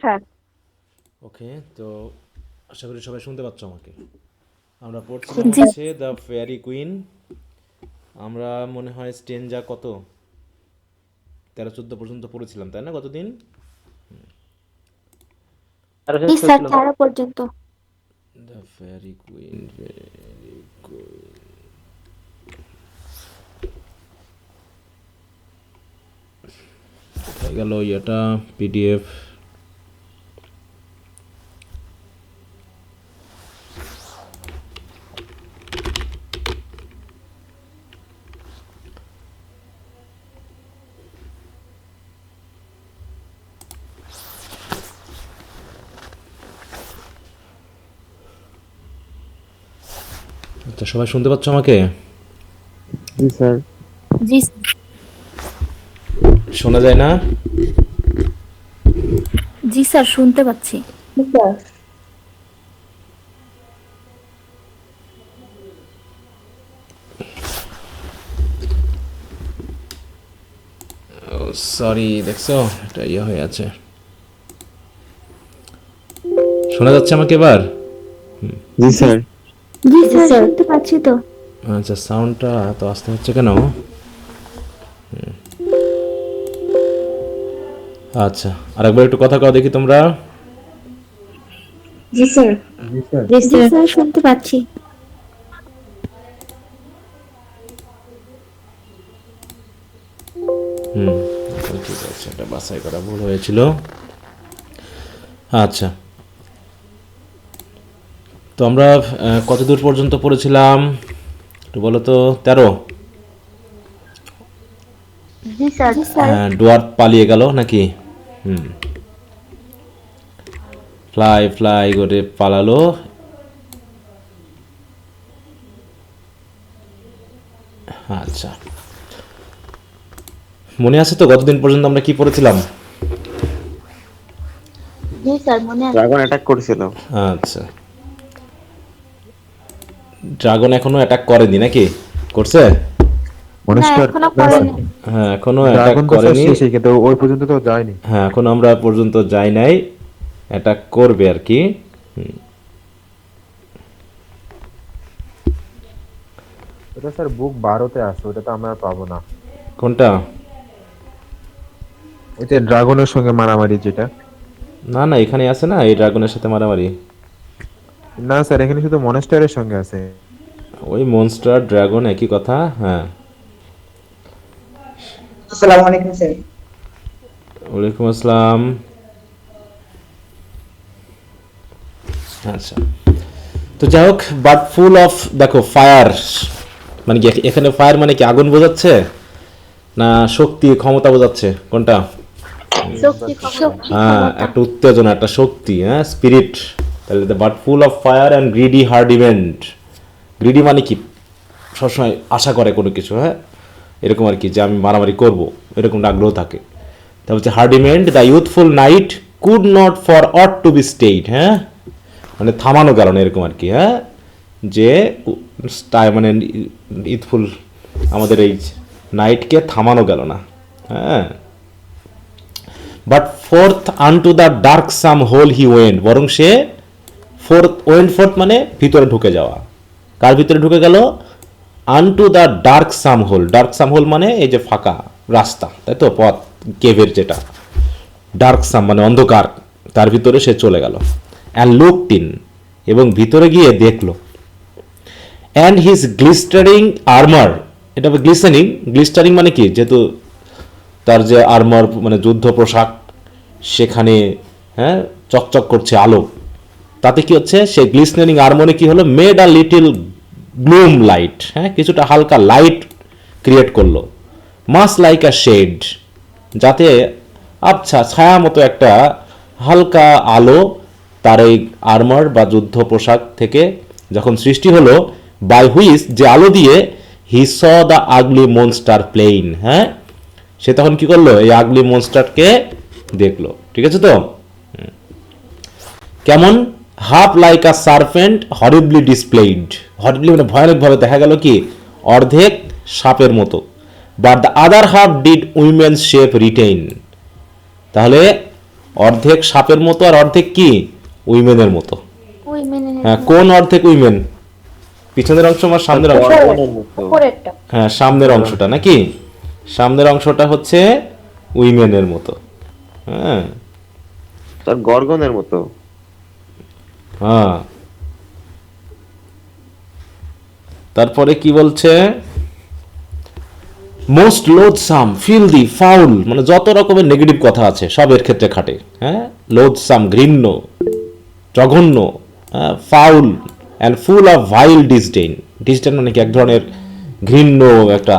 Sir. ওকে, তো আশা করি সবাই শুনতে পাচ্ছ আমাকে। আমরা পড়ছিলাম জি হচ্ছে দ্য ফেয়ারি কুইন। আমরা মনে হয় স্টেঞ্জা কত 13-14 পর্যন্ত পড়েছিলাম, তাই না? কতদিন? আরো জি শেষ স্যার, করেছিল। 13 পর্যন্ত। The Faerie queen, fairy queen. হয়ে গেল এটা পিডিএফ। আচ্ছা, সবাই শুনতে পাচ্ছ আমাকে? জি স্যার। জি শোনা যায় না? জি স্যার, শুনতে পাচ্ছি। সরি, দেখছো এটা ইয়ে হয়ে আছে। শোনা যাচ্ছে আমাকে এবার? জি স্যার। জি স্যার, শুনতে পাচ্ছি তো। আচ্ছা, সাউন্ডটা এত আস্তে হচ্ছে কেন? আচ্ছা, আরেকবার একটু কথা কও দেখি তোমরা। জি স্যার। জি স্যার। জি স্যার, শুনতে পাচ্ছি। হুম, ঠিক আছে, এটা বাছাই করা ভুল হয়েছিল। আচ্ছা, তো আমরা কত দূর পর্যন্ত পড়েছিলাম একটু বলো তো? 13? জি স্যার। জি স্যার। ডুয়ার্ফ পালিয়ে গেল নাকি? হুম, ফ্লাই ফ্লাই করে পালালো। আচ্ছা, মনে আছে তো গতদিন পর্যন্ত আমরা কি পড়েছিলাম? জি স্যার, মনে আছে। ড্রাগন অ্যাটাক করেছিল। আচ্ছা, ড্রাগন এখনো অ্যাটাক করেনি নাকি? করছে? না, মনস্টার এখনো করেনি। হ্যাঁ, এখনো অ্যাটাক ড্রাগন তো স্যার করেনি। শেষই, কিন্তু ওই পর্যন্ত তো যায়নি। হ্যাঁ, এখন আমরা পর্যন্ত যাই নাই, অ্যাটাক করবে আর কি। ওটা স্যার বুক 12-তে আছে, ওটা তো আমরা আর পাবো না। কোনটা? ওই যে ড্রাগনের সঙ্গে মারামারি যেটা। না না, এখানে আছে না এই ড্রাগনের সাথে মারামারি। না স্যার, এখানে শুধু মনস্টারের সঙ্গে আছে। ওই মনস্টার ড্রাগন একই কথা, হ্যাঁ। আসসালামু আলাইকুম স্যার। ওয়ালাইকুম আসসালাম। আচ্ছা, তো যাই হোক, বাট ফুল অফ, দেখো ফায়ার মানে কি? এখানে ফায়ার মানে কি আগুন বোঝাচ্ছে না শক্তি ক্ষমতা বোঝাচ্ছে? কোনটা? শক্তি, শক্তি, হ্যাঁ, ক্ষমতা। একটা উত্তেজনা, একটা শক্তি, হ্যাঁ, স্পিরিট। তাহলে but full of fire and greedy hardiment. Greedy মানে কি? সবসময় আশা করে কোনো কিছু, হ্যাঁ, এরকম আর কি, যে আমি মারামারি করব, এরকম আগ্রহ থাকে। তারপর হচ্ছে hardiment, the youthful knight could not for aught to be stayed, হ্যাঁ, মানে থামানো গেল না এরকম আর কি, হ্যাঁ, যে মানে ইউথফুল আমাদের এই নাইটকে থামানো গেল না, হ্যাঁ। But forth unto the darksome hole he went, বরং সে ফোর্থ মানে ভিতরে ঢুকে যাওয়া। কার ভিতরে ঢুকে গেল? Unto the darksome hole. Darksome hole মানে এই যে ফাঁকা রাস্তা, তাই তো, পথ, কেভের যেটা। ডার্ক সাম মানে অন্ধকার, তার ভিতরে সে চলে গেল। অ্যান্ড লুকড ইন, এবং ভিতরে গিয়ে দেখলো। অ্যান্ড হিজ গ্লিস্টারিং আর্মার, এটা গ্লিস্টারিং, গ্লিস্টারিং মানে কি? যেহেতু তার যে আর্মার মানে যুদ্ধ পোশাক, সেখানে, হ্যাঁ, চকচক করছে আলো, তাতে কি হচ্ছে? সেই গ্লিস্টারিং আর্মরে কি হলো? Made a little gloom light, হ্যাঁ, কিছুটা হালকা লাইট ক্রিয়েট করলো। মাস লাইক আ শেড, যাতে আচ্ছা ছায়া মতো একটা হালকা আলো তার এই আর্মার বা যুদ্ধ পোশাক থেকে যখন সৃষ্টি হলো, বাই হুইচ, যে আলো দিয়ে, he saw the ugly monster plain, হ্যাঁ, সে তখন কি করলো? এই আগলি মনস্টারকে দেখলো। ঠিক আছে তো? কেমন? হাফ লাইক আ সার্পেন্ট হরিবলি ডিসপ্লেইড, হরিবলি মানে ভয়ানকভাবে দেখা গেল কি? অর্ধেক সাপের মতো। But the other half did women's shape retain, তাহলে অর্ধেক সাপের মতো আর অর্ধেক কি উইমেনের মতো। হ্যাঁ, কোন অর্ধেক উইমেন? পিছনের অংশ আর সামনের অংশ? উপরেরটা। হ্যাঁ, সামনের অংশটা নাকি? সামনের অংশটা হচ্ছে উইমেনের মতো। হ্যাঁ স্যার গর্গনের মতো। হ্যাঁ, তারপরে কি বলছে? মোস্ট লোথসাম, ফিলদি, ফাউল, মানে যত রকমের নেগেটিভ কথা আছে সব এর ক্ষেত্রে খাটে। হ্যাঁ, লোথসাম ঘৃণ্য, জঘন্য, ফাউল অ্যান্ড ফুল অফ ভাইল ডিসডেইন। ডিসডেইন মানে কি এক ধরনের ঘৃণ্য একটা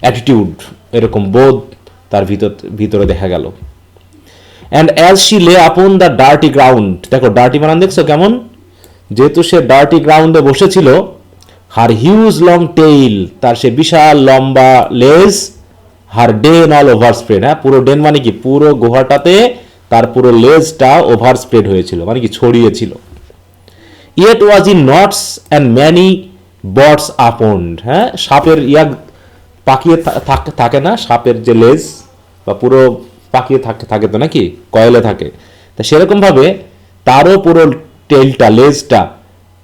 অ্যাটিটিউড, এরকম বোধ তার ভিতরে দেখা গেল। অ্যান্ড অ্যাজ শি লে আপন দ্য ডার্টি গ্রাউন্ড, দেখো ডার্টি বানান দেখছো কেমন? যেহেতু সে ডার্টি গ্রাউন্ডে বসেছিল, হার হিউজ লং টেইল, তার সে বিশাল লম্বা লেজ, হার ডেন অল ওভার স্প্রেড, হ্যাঁ পুরো ডেন মানে কি পুরো গুহাটাতে তার পুরো লেজটা ওভার স্প্রেড হয়েছিল, মানে কি ছড়িয়েছিল। Yet was in knots and many boughts upwound, হ্যাঁ সাপের পাকিয়ে থাকে না, সাপের যে লেজ বা পুরো পাকিয়ে থাকে তো নাকি, কয়েলে থাকে, তা সেরকম ভাবে তারও পুরো টেলটা লেজটা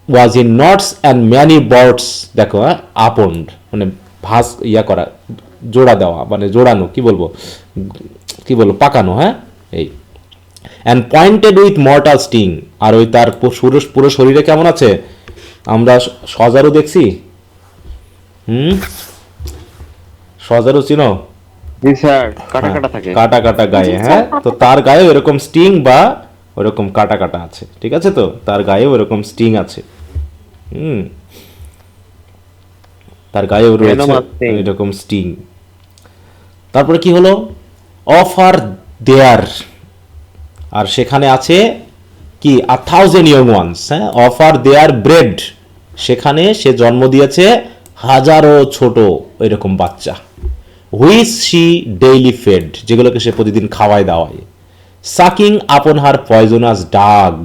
was in knots and many boughts, দেখো হ্যাঁ আপন্ড মানে ভাস করা, জোড়া দেওয়া, মানে জোড়ানো, কি বলবো পাকানো, হ্যাঁ এই। And pointed with mortal sting, আর ওই তার পুরো শরীরে কেমন আছে? আমরা সজারু দেখছি, সজারু চিনো? জি স্যার, কাটা কাটা থাকে। কাটা কাটা গায়ে, হ্যাঁ তো তার গায়ে এরকম স্টিং বা ওরকম কাটা কাটা আছে, ঠিক আছে, তো তার গায়ে ওরকম স্টিং আছে। তার গায়েও রয়েছে এরকম স্টিং। তারপরে কি হলো? অফার দেয়ার, আর সেখানে আছে কি 1000 ইয়ং ওয়ান্স, হ্যাঁ অফার দেয়ার ব্রেড, সেখানে সে জন্ম দিয়েছে হাজারো ছোট এরকম বাচ্চা। হুইচ শি ডেইলি ফেড, যেগুলোকে সে প্রতিদিন খাওয়ায় দাওয়ায়। সাকিং আপন হার পয়জনাস ডাগ,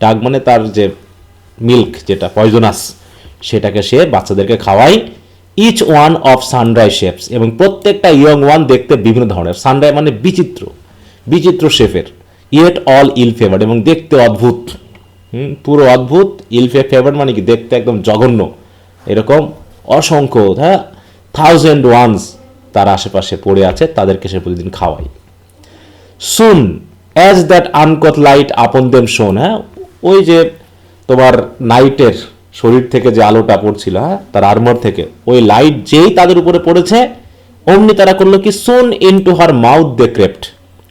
ডাগ মানে তার যে মিল্ক যেটা পয়জনাস, সেটাকে সে বাচ্চাদেরকে খাওয়ায়। Each one of sundry shapes, এবং প্রত্যেকটা ইয়ং ওয়ান দেখতে বিভিন্ন ধরনের, সানরাইজ মানে বিচিত্র, বিচিত্র শেফের। ইয়েট অল ইল ফেভার্ড, এবং দেখতে অদ্ভুত, পুরো অদ্ভুত। ইল ফেভার্ড মানে কি দেখতে একদম জঘন্য, এরকম অসংখ্য, হ্যাঁ 1000 ওয়ান্স তার আশেপাশে পড়ে আছে, তাদেরকে সে প্রতিদিন খাওয়ায়। সুন অ্যাজ দ্যাট আনকট লাইট আপন দেম শোন, হ্যাঁ ওই যে তোমার নাইটের শরীর থেকে যে আলোটা পড়ছিল, হ্যাঁ তার আর্মার থেকে, ওই লাইট যেই তাদের উপরে পড়েছে অমনি তারা করলো কি, soon into her mouth they crept,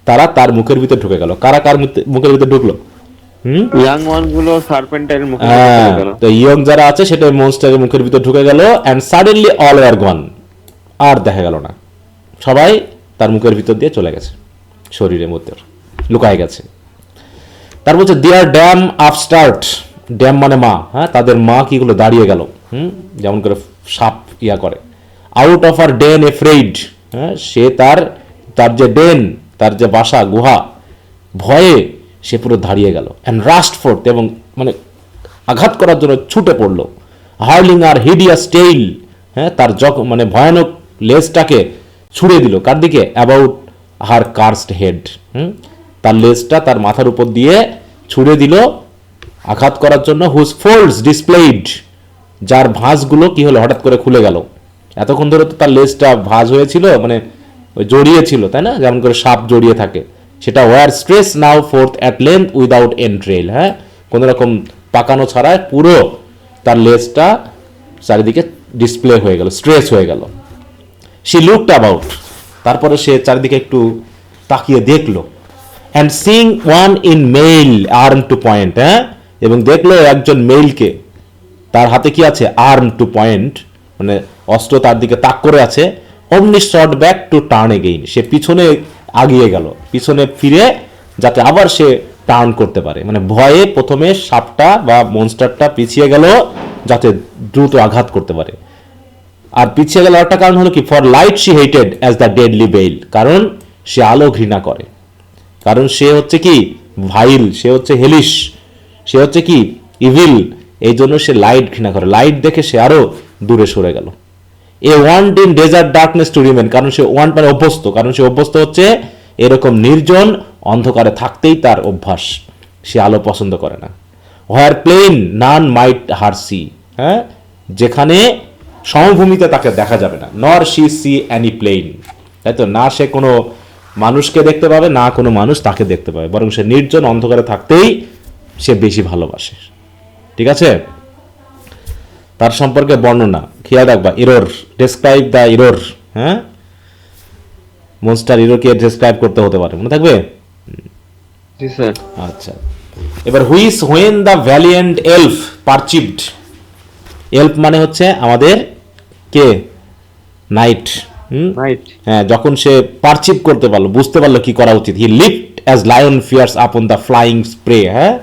তারা তার মুখের ভিতরে ঢুকে গেল। কারা কার মুখের ভিতরে ঢুকলো? ইয়াং ওয়ান গুলো সার্পেন্টের মুখে হ্যাঁ, ঢুকে গেল। তো ইয়ং যারা আছে সেটা মনস্টারের মুখের ভিতরে ঢুকে গেল। এন্ড সাডেনলি অল ওয়ার গন, আর দেখা গেল না, সবাই তার মুখের ভিতর দিয়ে চলে গেছে, শরীরের মধ্যে লুকায় গেছে। তার বলছে দেয়ার ড্যাম আপস্টার্ট, ড্যাম মানে মা, হ্যাঁ তাদের মা কি গুলো দাঁড়িয়ে গেল, যেমন করে সাপ করে। আউট অফ আর ডেন এফ্রেইড, হ্যাঁ সে তার যে ডেন, তার যে বাসা গুহা, ভয়ে সে পুরো দাঁড়িয়ে গেল। অ্যান্ড রাস্ট ফোর্থ, এবং মানে আঘাত করার জন্য ছুটে পড়লো। হার্লিং আর হিডিয়াস টেইল, হ্যাঁ তার মানে ভয়ানক লেজটাকে ছুড়ে দিল কার দিকে? অ্যাবাউট হার কার্সড হেড, তার লেজটা তার মাথার উপর দিয়ে ছুড়ে দিল আঘাত করার জন্য। হুজ ফোল্ডস ডিসপ্লেইড, যার ভাঁজগুলো কি হলো হঠাৎ করে খুলে গেল। এতক্ষণ ধরে তো তার লেজটা ভাঁজ হয়েছিল, মানে জড়িয়ে ছিল, তাই না, যেমন করে সাপ জড়িয়ে থাকে, সেটা were stretched now forth at length without entrail, হ্যাঁ কোনো রকম পাকানো ছাড়াই পুরো তার লেজটা চারিদিকে ডিসপ্লে হয়ে গেল, স্ট্রেস হয়ে গেল। শি লুকড অ্যাবাউট, তারপরে সে চারিদিকে একটু তাকিয়ে দেখলো। And seeing one in mail arm to point, হ্যাঁ এবং দেখলো একজন মেইলকে, তার হাতে কি আছে? আর্ম টু পয়েন্ট, মানে অস্ত্র তার দিকে তাক করে আছে। অমনি short back to turn again, সে পিছনে আগিয়ে গেল, পিছনে ফিরে যাতে আবার সে টার্ন করতে পারে, মানে ভয়ে প্রথমে সাপটা বা মনস্টারটা পিছিয়ে গেল যাতে দ্রুত আঘাত করতে পারে। আর পিছিয়ে গেল একটা কারণ হলো কি, for light she hated as the deadly bale, কারণ সে আলো ঘৃণা করে, কারণ সে হচ্ছে কি ভাইল, সে হচ্ছে হেলিশ, সে হচ্ছে কি ইভিল, এই জন্য সে লাইট ঘৃণা করে। লাইট দেখে সে আরো দূরে সরে গেল। A want in desert darkness to remain, কারণ সে ওয়ান্ট মানে অভ্যস্ত, কারণ সে অভ্যস্ত হচ্ছে এরকম নির্জন অন্ধকারে থাকতেই তার অভ্যাস, সে আলো পছন্দ করে না। হোয়ার প্লেন নান মাইট হার সি, হ্যাঁ, যেখানে সমভূমিতে তাকে দেখা যাবে না। নর শি সি অ্যানি প্লেন, তাই তো, না সে কোনো মানুষকে দেখতে পাবে, না কোনো মানুষ তাকে দেখতে পাবে, বরং সে নির্জন অন্ধকারে থাকতেই সে বেশি ভালোবাসে। ঠিক আছে, তার সম্পর্কে বর্ণনা খেয়াল রাখবা। ইরোর, ডেসক্রাইব দ্য ইরোর, হ্যাঁ, মনস্টার ইরোকে ডেসক্রাইব করতে হতে পারে, মনে থাকবে? জি স্যার। আচ্ছা, এবার which when the valiant elf perceived, elf মানে হচ্ছে আমাদের কে, নাইট। রাইট। হ্যাঁ, যখন সে পারচিভ করতে পারলো, বুঝতে পারলো কি করা উচিত। He lift as lion fierce upon the flying spray, হ্যাঁ,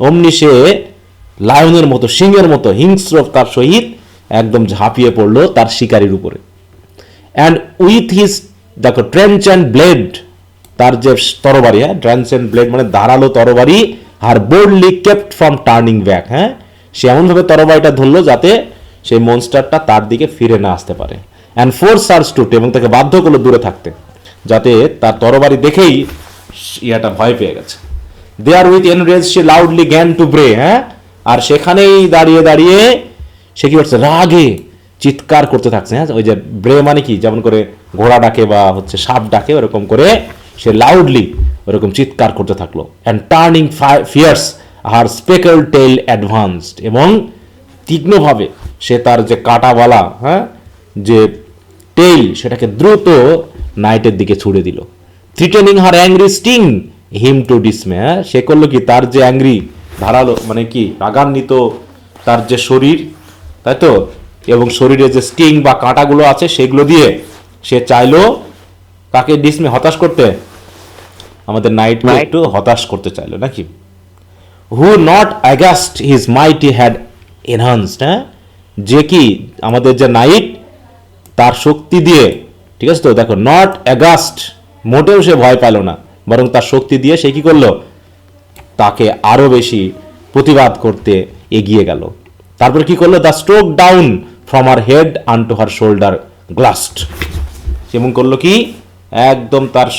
অমনি সে লায়নের মতো, সিংহের মতো হিংস্র তার সহিত একদম ঝাঁপিয়ে পড়লো তার শিকারীর উপরে। অ্যান্ড উইথ হিজ, দেখো, ট্রেঞ্চ অ্যান্ড ব্লেড, তার যে তরবারি, হ্যাঁ, ট্রেঞ্চ অ্যান্ড ব্লেড মানে ধারালো তরবারি, her boldly kept from turning back, হ্যাঁ, সে এমনভাবে তরবারিটা ধরলো যাতে সেই মনস্টারটা তার দিকে ফিরে না আসতে পারে। অ্যান্ড ফোর্স সার্চ টু, এবং তাকে বাধ্য করলো দূরে থাকতে, যাতে তার তরবারি দেখেই ইয়াটা ভয় পেয়ে গেছে। দেয়ার উইথ এনরেজ সে লাউডলি গ্যান টু ব্রে, হ্যাঁ, আর সেখানেই দাঁড়িয়ে দাঁড়িয়ে সে কি করছে, রাগে চিৎকার করতে থাকছে। হ্যাঁ, ওই যে ব্রে মানে কি, যেমন করে ঘোড়া ডাকে বা হচ্ছে সাপ ডাকে, ওরকম করে সে লাউডলি ওরকম চিৎকার করতে থাকলো। And turning fierce her speckle tail advanced, এবং তীক্ষ্ণভাবে সে তার যে কাঁটাওয়ালা, হ্যাঁ, যে টেইল, সেটাকে দ্রুত নাইটের দিকে ছুড়ে দিল। থ্রিটেনিং হার অ্যাংরি স্টিং হিম টু ডিসমে, হ্যাঁ, সে করলো কি, তার যে অ্যাংরি ধারালো মানে কি রাগান্বিত তার যে শরীর, তাই তো, এবং শরীরে যে স্টিং বা কাঁটাগুলো আছে সেগুলো দিয়ে সে চাইলো তাকে ডিসমে, হতাশ করতে, আমাদের নাইটকে একটু হতাশ করতে চাইলো নাকি। Who not aghast his mighty had enhanced, হ্যাঁ, যে কি আমাদের যে নাইট তার শক্তি দিয়ে, ঠিক আছে তো, দেখো, নট অ্যাগাস্ট, মোটেও সে ভয় পেল না, বরং তার শক্তি দিয়ে সে কি করলো, তাকে আরো বেশি প্রতিবাদ করতে এগিয়ে গেল। তারপর কি করলো, the stroke down from her head unto her shoulder glanced, যেমন করলো কি, একদম তার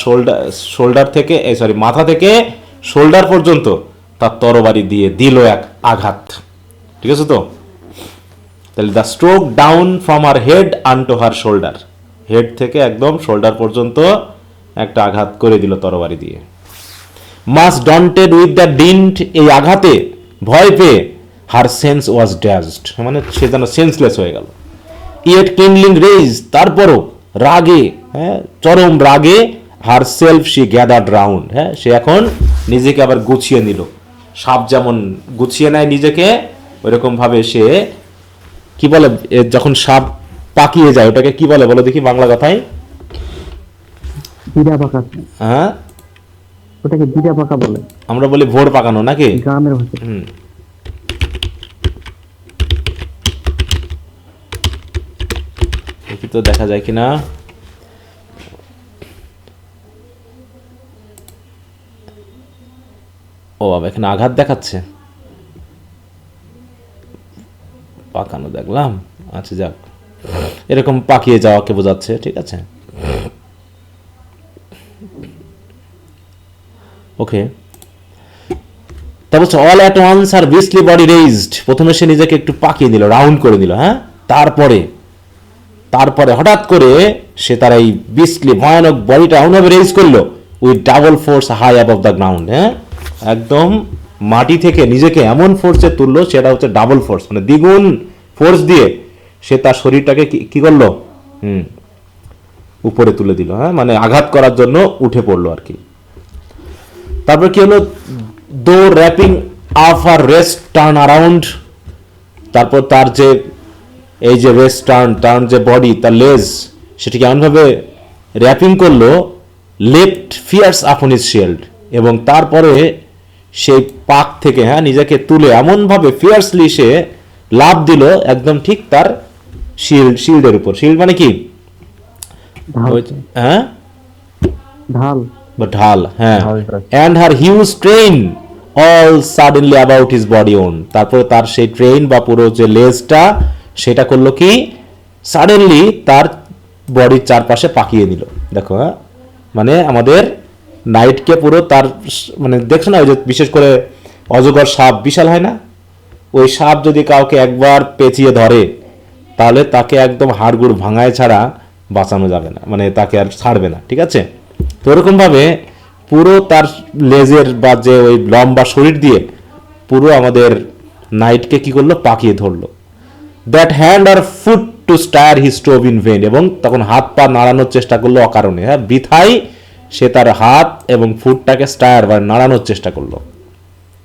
শোল্ডার থেকে, সরি, মাথা থেকে শোল্ডার পর্যন্ত তার তরবারি দিয়ে দিল এক আঘাত। ঠিক আছে তো, তাহলে the stroke down from her head unto her shoulder, head থেকে একদম শোল্ডার পর্যন্ত একটা আঘাত করে দিল তরবারি দিয়ে। মাস ডন্টেড উইথ দ্য ডিন্ট, এই আঘাতে ভয় পেয়ে হার সেন্স ওয়াজ ড্যাজড, মানে সে যেন সেন্সলেস হয়ে গেল। ইয়েট কিনলিং রেজ, তারপরও রাগে, হ্যাঁ, চরম রাগে, her self she gathered round, হ্যাঁ, সে এখন নিজেকে আবার গুছিয়ে নিল। সাপ যেমন গুছিয়ে নেয় নিজেকে, ওইরকম ভাবে সে কি বলে, যখন সাপ পাকিয়ে যায় ওটাকে কি বলে বলো দেখি বাংলা কথায়? জিরা পাকা, হ্যাঁ, ওটাকে জিরা পাকা বলে, আমরা বলি ভোর পাকানো নাকি? গ্রামের ভাষায়। দেখি তো দেখা যায় কিনা। ও বাবা, এখানে আঘাত দেখাচ্ছে, পাকানো দেখলাম। আচ্ছা যাক, এরকম পাকিয়ে যাওয়াকে বোঝাচ্ছে, ঠিক আছে, ওকে। তারপর all at once her beastly body raised, প্রথমে সে নিজেকে একটু পাকিয়ে দিল, রাউন্ড করে দিল, হ্যাঁ, তারপরে হঠাৎ করে সে তার এই বিস্টলি ভয়ানক বডিটা এমনভাবে রেইজ করলো, with double force high above the ground, হ্যাঁ, একদম মাটি থেকে নিজেকে এমন ফোর্সে তুললো, সেটা হচ্ছে ডাবল ফোর্স, মানে দ্বিগুণ ফোর্স দিয়ে সে তার শরীরটাকে কি করলো, উপরে তুলে দিল, হ্যাঁ, মানে আঘাত করার জন্য উঠে পড়লো আর কি। তারপর কি হলো, দো র্যাপিং আপ আর রেস্ট টার্ন অ্যারাউন্ড, তারপর তার যে এই যে রেস্ট টার্ন যে বডি, তার লেজ, সেটিকে এমনভাবে র্যাপিং করলো, leapt fierce upon his shield, এবং তারপরে সেই পাক থেকে, হ্যাঁ, নিজেকে তুলে এমনভাবে ফিয়ার্সলি সে লাফ দিল একদম ঠিক তার শিল্ডের উপর। শিল্ড মানে কি, হ্যাঁ, ঢাল, ঢাল, হ্যাঁ। ঢালটা। And her huge train all suddenly about his body own, তারপরে তার সেই ট্রেন বা পুরো যে লেজটা, সেটা করলো কি, সাডেনলি তার বডির চারপাশে পাকিয়ে দিল। দেখো, হ্যাঁ, মানে আমাদের নাইটকে পুরো তার মানে দেখছো না, ওই যে বিশেষ করে অজগর সাপ বিশাল হয় না, ওই সাপ যদি কাউকে একবার পেঁচিয়ে ধরে তাহলে তাকে একদম হাড়গুড় ভাঙায় ছাড়া বাঁচানো যাবে না, মানে তাকে আর ছাড়বে না, ঠিক আছে? তো ওরকমভাবে পুরো তার লেজের বা যে ওই লম্বা শরীর দিয়ে পুরো আমাদের নাইটকে কি করলো, পাকিয়ে ধরলো। That hand or foot to stir he strove in vain, এবং তখন হাত পা নাড়ানোর চেষ্টা করলো অকারণে, হ্যাঁ, বৃথাই সে তার হাত এবং ফুটটাকে স্টায়ার বা নাড়ানোর চেষ্টা করলো,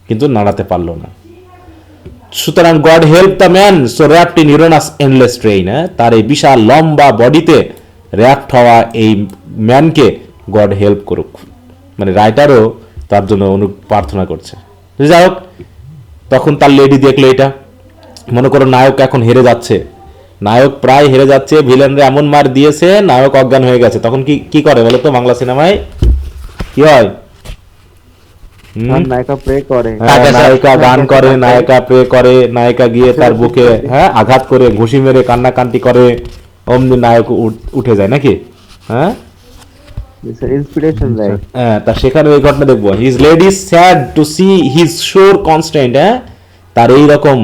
কিন্তু নাড়াতে পারলো না। সুতরাং god help the man so wrapped in Uranus endless train, তার এই বিশাল লম্বা বডিতে র্যাপড হওয়া এই ম্যানকে গড হেল্প করুক, মানে রাইটারও তার জন্য প্রার্থনা করছে। যাই হোক, তখন তার লেডি দেখলো এটা, মনে করো নায়ক এখন হেরে যাচ্ছে, নায়ক প্রায় হেরে যাচ্ছে, ভিলেনরা এমন মার দিয়েছে নায়ক অজ্ঞান হয়ে গেছে, তখন কি কি করে বলো তো বাংলা সিনেমায় কি হয়? নায়িকা প্রে করে, নায়িকা গান করে, নায়িকা প্রে করে, নায়িকা গিয়ে তার বুকে হ্যাঁ আঘাত করে ঘুষি মেরে কান্নাকান্তি করে, অমনি নায়ক উঠে যায় নাকি? হ্যাঁ, ইন্সপিরেশন দেয়। হ্যাঁ, তা সেখানে এই ঘটনা দেখবো, his lady sad to see his sore constraint, হ্যাঁ, তার এইরকম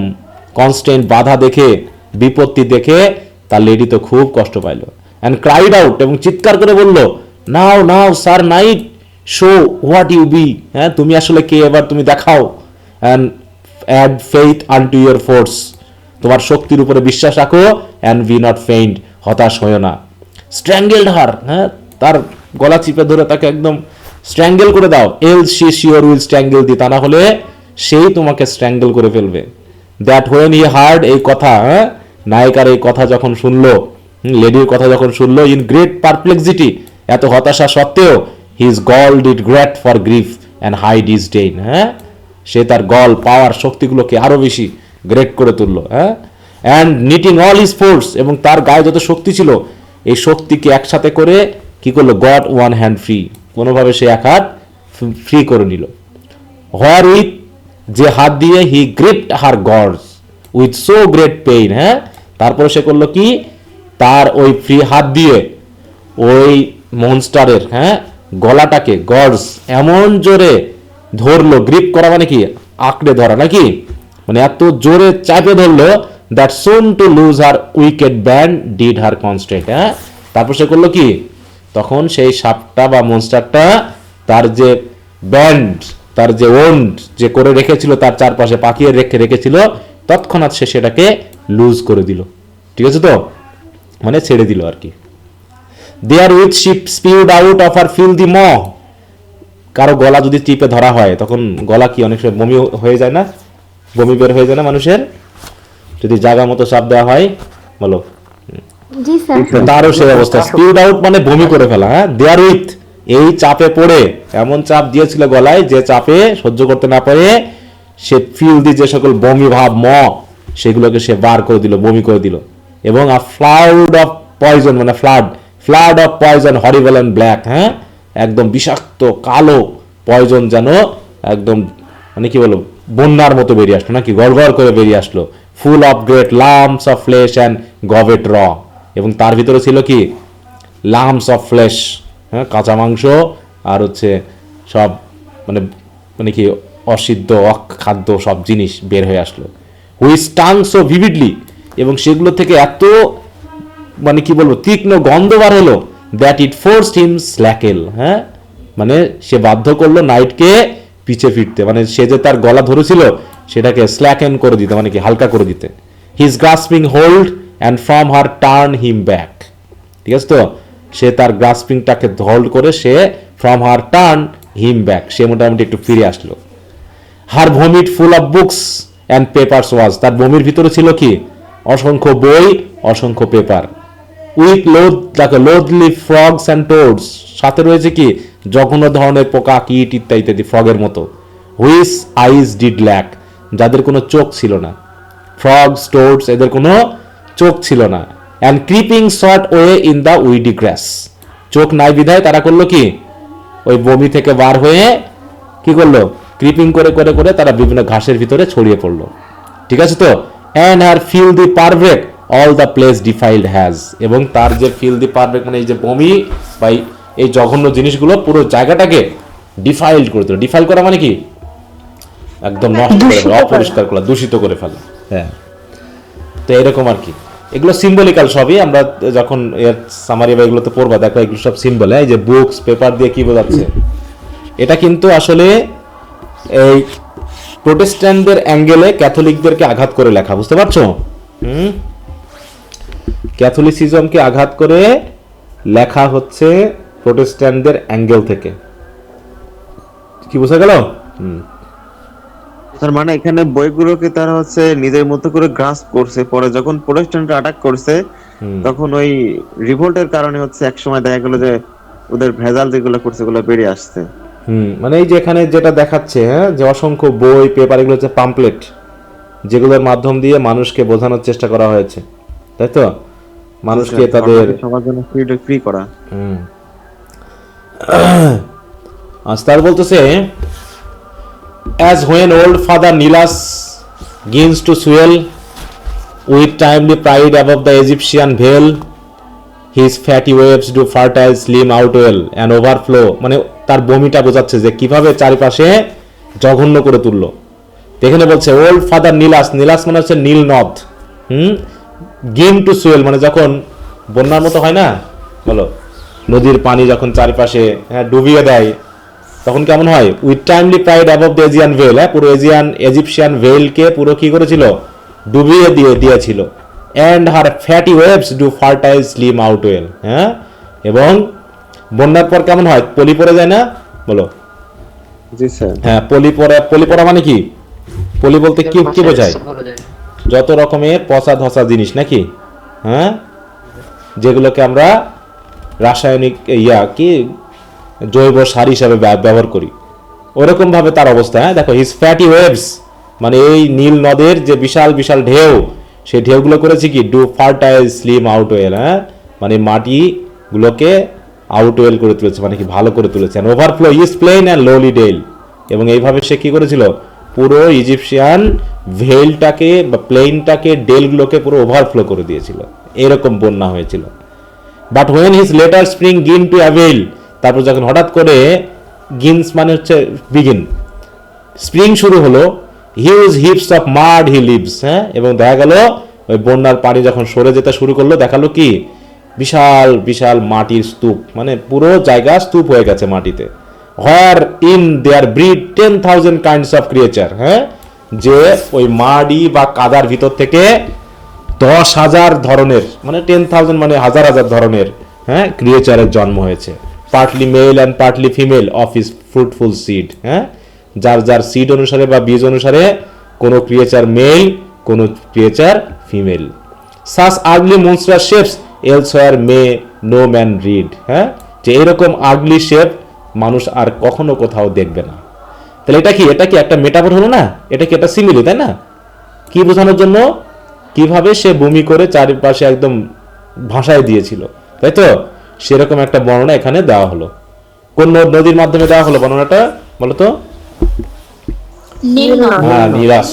কনস্ট্যান্ট বাধা দেখে, বিপত্তি দেখে তার লেডি তো খুব কষ্ট পাইলো, অ্যান্ড ক্রাইড আউট, এবং চিৎকার করে বলল, now now sir knight, show what you be, হ্যাঁ, তুমি আসলে কে, এবার তুমি দেখাও, and add faith unto your force, তোমার শক্তির উপরে বিশ্বাস রাখো, অ্যান্ড বি নট ফেইন্ট, হতাশ হয়েও না। স্ট্র্যাঙ্গেলড হার, হ্যাঁ, তার গলা চিপে ধরে তাকে একদম স্ট্র্যাঙ্গেল করে দাও, এলস শি শিওর উইল স্ট্র্যাঙ্গেল দি, তা না হলে সেই তোমাকে স্ট্র্যাঙ্গেল করে ফেলবে। দ্যাট হোয়েন হি হার্ড, এই কথা, হ্যাঁ, নায়িকার এই কথা যখন শুনলো, লেডির কথা যখন শুনলো, ইন গ্রেট পারপ্লেক্সিটি, এত হতাশা সত্ত্বেও, his gall did grate for grief and high disdain, হ্যাঁ, সে তার গল পাওয়ার শক্তিগুলোকে আরো বেশি গ্রেট করে তুললো, হ্যাঁ, and knitting all his force, এবং তার গায়ে যত শক্তি ছিল এই শক্তিকে একসাথে করে কি করলো, গট ওয়ান হ্যান্ড ফ্রি, কোনোভাবে সে এক হাত ফ্রি করে নিল। হোয়ার উইথ, যে হাত দিয়ে he griped her gods with so great pain, হ্যাঁ, তারপরে সে করলো কি, তার ওই ফ্রি হাত দিয়ে ওই মনস্টারের, হ্যাঁ, গলাটাকে গডস এমন জোরে ধরলো, গ্রিপ করা মানে কি, আঁকড়ে ধরা নাকি, মানে এত জোরে চাপে ধরলো, that soon to loose her wicked bands did her constrain, হ্যাঁ, তারপর সে করলো কি, তখন সেই সাপটা বা মনস্টারটা তার যে ব্যান্ড, তার যে ওন্ড যে করে রেখেছিল, তার চারপাশে পাকিয়ে রেখেছিল, তৎক্ষণাৎ সে সেটাকে লুজ করে দিল, ঠিক আছে তো, মানে ছেড়ে দিল আর কি। There with she spewed out of her filthy maw, কারো গলা যদি চিপে ধরা হয় তখন গলা কি অনেক সময় বমি হয়ে যায় না, বমি বের হয়ে যায় না মানুষের, যদি জায়গা মতো চাপ দেওয়া হয়, বলো, জি স্যার। তারও সেই অবস্থা, স্পিউড আউট মানে বমি করে ফেলা, হ্যাঁ, দেয়ার উইথ, এই চাপে পড়ে এমন চাপ দিয়েছিল গলায়, যে চাপে সহ্য করতে না পারে সে ফিল দি, যে সকল বমি ভাব ম সেগুলোকে সে বার করে দিল, বমি করে দিল, এবং আ ফ্লাউড অফ পয়জন, মানে flood of poison horrible and black, হ্যাঁ, একদম বিষাক্ত কালো পয়জন যেন একদম মানে কি বলবো বন্যার মতো বেরিয়ে আসলো নাকি, গড়গড় করে বেরিয়ে আসলো, full of great lumps of flesh and gobbet raw, এবং তার ভিতরে ছিল কি, লাম্পস অফ ফ্লেশ, হ্যাঁ, কাঁচা মাংস, আর হচ্ছে সব মানে মানে কি অসিদ্ধ অখাদ্য সব জিনিস বের হয়ে আসলো, হুইচ স্টাং সো ভিভিডলি, এবং সেগুলো থেকে এত মানে কি বলবো তীক্ষ্ণ গন্ধ বার হলো, দ্যাট ইট ফোর্সড হিম স্ল্যাকেল, হ্যাঁ, মানে সে বাধ্য করলো নাইটকে পিছে ফিরতে, মানে সে যে তার গলা ধরেছিল সেটাকে স্ল্যাকেন করে দিতে, মানে কি হালকা করে দিতে। His grasping hold and from her turn him back, ঠিক আছে তো, সে তার গ্রাসপিংটাকে হোল্ড করে সে from her turn him back, সে মোটামুটি একটু ফিরে আসলো। Her vomit full of books and papers was, তার বমির ভিতরে ছিল কি, অসংখ্য বই, অসংখ্য paper. With loathly frogs and toads, সাথে রয়েছে কি, জঘন্য ধরনের পোকা, কীট ইত্যাদি ইত্যাদি, ফ্রগের মতো। হুইস আইজ ডিড ল্যাক, যাদের কোনো চোখ ছিল না, ফ্রগস টোডস এদের কোনো চোখ ছিল না। And creeping sought way in the weedy grass, চোখ নাই বিধায় তারা করলো কি, ওই বমি থেকে বার হয়ে কি করলো, ক্রিপিং করে করে করে তারা বিভিন্ন ঘাসের ভিতরে ছড়িয়ে পড়লো, ঠিক আছে তো। And her filthy parbreak all the place defiled has, এবং তার যে ফিল দি পারভেক মানে এই যে বমি বা এই জঘন্য জিনিসগুলো পুরো জায়গাটাকে ডিফাইলড করে তোলা। ডিফাইল করা মানে কি? একদম নষ্ট করে ফেলা, অপরিষ্কার করা, দূষিত করে ফেলা। হ্যাঁ, তো এরকম আর কি। এগুলো সিম্বলিক্যাল সবই, আমরা যখন এর সামারি বা এগুলোতে পড়বা দেখো এগুলো সব সিম্বল। এই যে বুকস পেপার দিয়ে কি বোঝাচ্ছে, এটা কিন্তু আসলে এই প্রোটেস্ট্যান্টদের অ্যাঙ্গেলে ক্যাথলিকদেরকে আঘাত করে লেখা, বুঝতে পারছো? ক্যাথলিসিজমকে আঘাত করে লেখা হচ্ছে প্রোটেস্ট্যান্টদের অ্যাঙ্গেল থেকে। কি বোঝা গেল? তার মানে এখানে বইগুলোকে তারা হচ্ছে নিজের মতো করে গ্রাস্প করছে, পরে যখন প্রোটেস্ট্যান্ট অ্যাটাক করছে তখন ওই রিভোল্টের কারণে হচ্ছে একসময় দেখা গেল যে ওদের ভেজাল যেগুলো করছে ওগুলো বেরিয়ে আসছে। মানে এই যে এখানে যেটা দেখাচ্ছে, হ্যাঁ, যে অসংখ্য বই পেপার, এগুলো হচ্ছে পাম্পলেট, যেগুলোর মাধ্যম দিয়ে মানুষকে বোঝানোর চেষ্টা করা হয়েছে, তাই তো? মানুষকে তাদের সবার জন্য ফ্রি করা। আজ তার বলতেছে, as when old father Nilas begins to swell with timely pride above the Egyptian veil, his fatty waves do fertile slim out well and overflow, মানে তার বমিটা বোঝাচ্ছে যে কিভাবে চারিপাশে জঘন্য করে তুললো। এখানে বলছে ওল্ড ফাদার নীলাস, নীলাস মানে হচ্ছে নীল নদ। গিম টু সুয়েল মানে যখন বন্যার মতো হয় না, বলো, নদীর পানি যখন চারিপাশে ডুবিয়ে দেয় তখন কেমন হয়? With timely pride above the Aegean vale, পুরো এজিপশিয়ান ভেলকে পুরো কি করেছিল? ডুবিয়ে দিয়েছিল। And her fatty waves do fertile slime outwell, হ্যাঁ, এবং বন্যার পর কেমন হয়? পলি পড়ে যায় না, বলো? জি স্যার। হ্যাঁ, পলি পড়া মানে কি? পলি বলতে কি কি বোঝায়? যত রকমের পচা ধসা জিনিস নাকি, হ্যাঁ, যেগুলোকে আমরা রাসায়নিক কি জৈব সার হিসাবে ব্যবহার করি, ওরকম ভাবে তার অবস্থা। হ্যাঁ, দেখো হিজ ফ্যাটি ওয়েভস মানে এই নীল নদের যে বিশাল বিশাল ঢেউ, সেই ঢেউগুলো করেছে কি? Do fertile slime outwell, হ্যাঁ, মানে মাটিগুলোকে আউট ওয়েল করে তুলেছে, মানে কি ভালো করে তুলেছে। Overflow is plain and lowly dale, এবং এইভাবে সে কি করেছিল? পুরো ইজিপশিয়ান ভেলটাকে বা প্লেনটাকে, ডেলগুলোকে পুরো ওভারফ্লো করে দিয়েছিল। এরকম বন্যা হয়েছিল। But when his later spring gin to avale, তারপর যখন হঠাৎ করে গিনস মানে হচ্ছে বিগিন, স্প্রিং শুরু হলো, huge heaps of mud he leaves, হ্যাঁ, এবং দেখা গেল ওই বন্যার পানি যখন সরে যেতে শুরু করলো, দেখালো কি বিশাল বিশাল মাটির স্তূপ, মানে পুরো জায়গা স্তূপ হয়ে গেছে মাটিতে। হোয়ার in their breed 10,000 kinds of creature, হ্যাঁ, যে ওই মাটি বা কাদার ভিতর থেকে 10,000 ধরনের, মানে 10,000 মানে হাজার হাজার ধরনের, হ্যাঁ, ক্রিয়েচারের জন্ম হয়েছে। Partly male and partly female of his fruitful seed, হ্যাঁ, যার যার সিড অনুসারে বা বীজ অনুসারে কোনো ক্রিয়েচার মেল, কোনো ক্রিয়েচার ফিমেল। সাস আগলি মনস্টার শেপস এলসওয়্যার মে নো ম্যান রিড, হ্যাঁ, যে এরকম আগলি শেপ মানুষ আর কখনো কোথাও দেখবে না। তাহলে এটা কি একটা মেটাফর হলো না? এটা কি একটা সিমিলি, তাই না? কি বোঝানোর জন্য? কিভাবে সে বমি করে চারিপাশে একদম ভাসায় দিয়েছিল, তাই তো? সেরকম একটা বর্ণনা এখানে দেওয়া হলো। কোন নদীর মাধ্যমে দেওয়া হলো বর্ণনাটা, বলো তো? হ্যাঁ, নীলাস।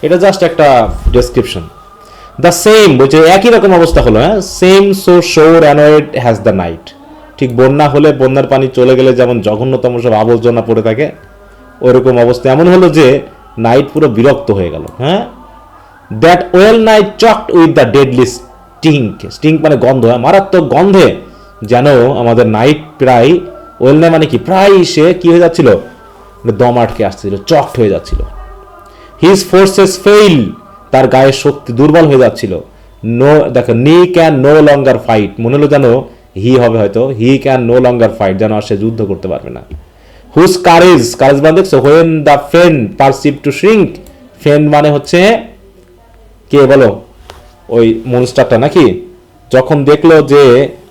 এটা জাস্ট একটা ডেসক্রিপশন। দ্য সেম বলছে একই রকম অবস্থা হলো, হ্যাঁ, সেম সো শোর অ্যানয়েড হ্যাজ দ্য নাইট, ঠিক বন্যা হলে বন্যার পানি চলে গেলে যেমন জঘন্যতম সব আবর্জনা পড়ে থাকে, ওইরকম অবস্থা এমন হলো যে নাইট পুরো বিরক্ত হয়ে গেল, হ্যাঁ। That well nigh choked with the deadly stink, stink মানে গন্ধ, মারাত্মক গন্ধে যেন আমাদের নাইট প্রায়, ওয়েল নাই মানে কি প্রায়, সে কি হয়ে যাচ্ছিল? দম আটকে আসছিল, চকড হয়ে যাচ্ছিল। হিজ ফোর্সেস ফেইল, তার গায়ের শক্তি দুর্বল হয়ে যাচ্ছিল। নো, দেখো, নি ক্যান নো লঙ্গার ফাইট, মনে হলো যেন হি হবে, হয়তো he can no longer fight, যেন আর সে যুদ্ধ করতে পারবে না। হুজ কারেজ, কারেজ মানে দেখছো, হোয়েন দ্য ফেন পারসিভ টু শ্রিঙ্ক, ফেন মানে হচ্ছে কে বলো? ওই মনস্টারটা নাকি? যখন দেখলো যে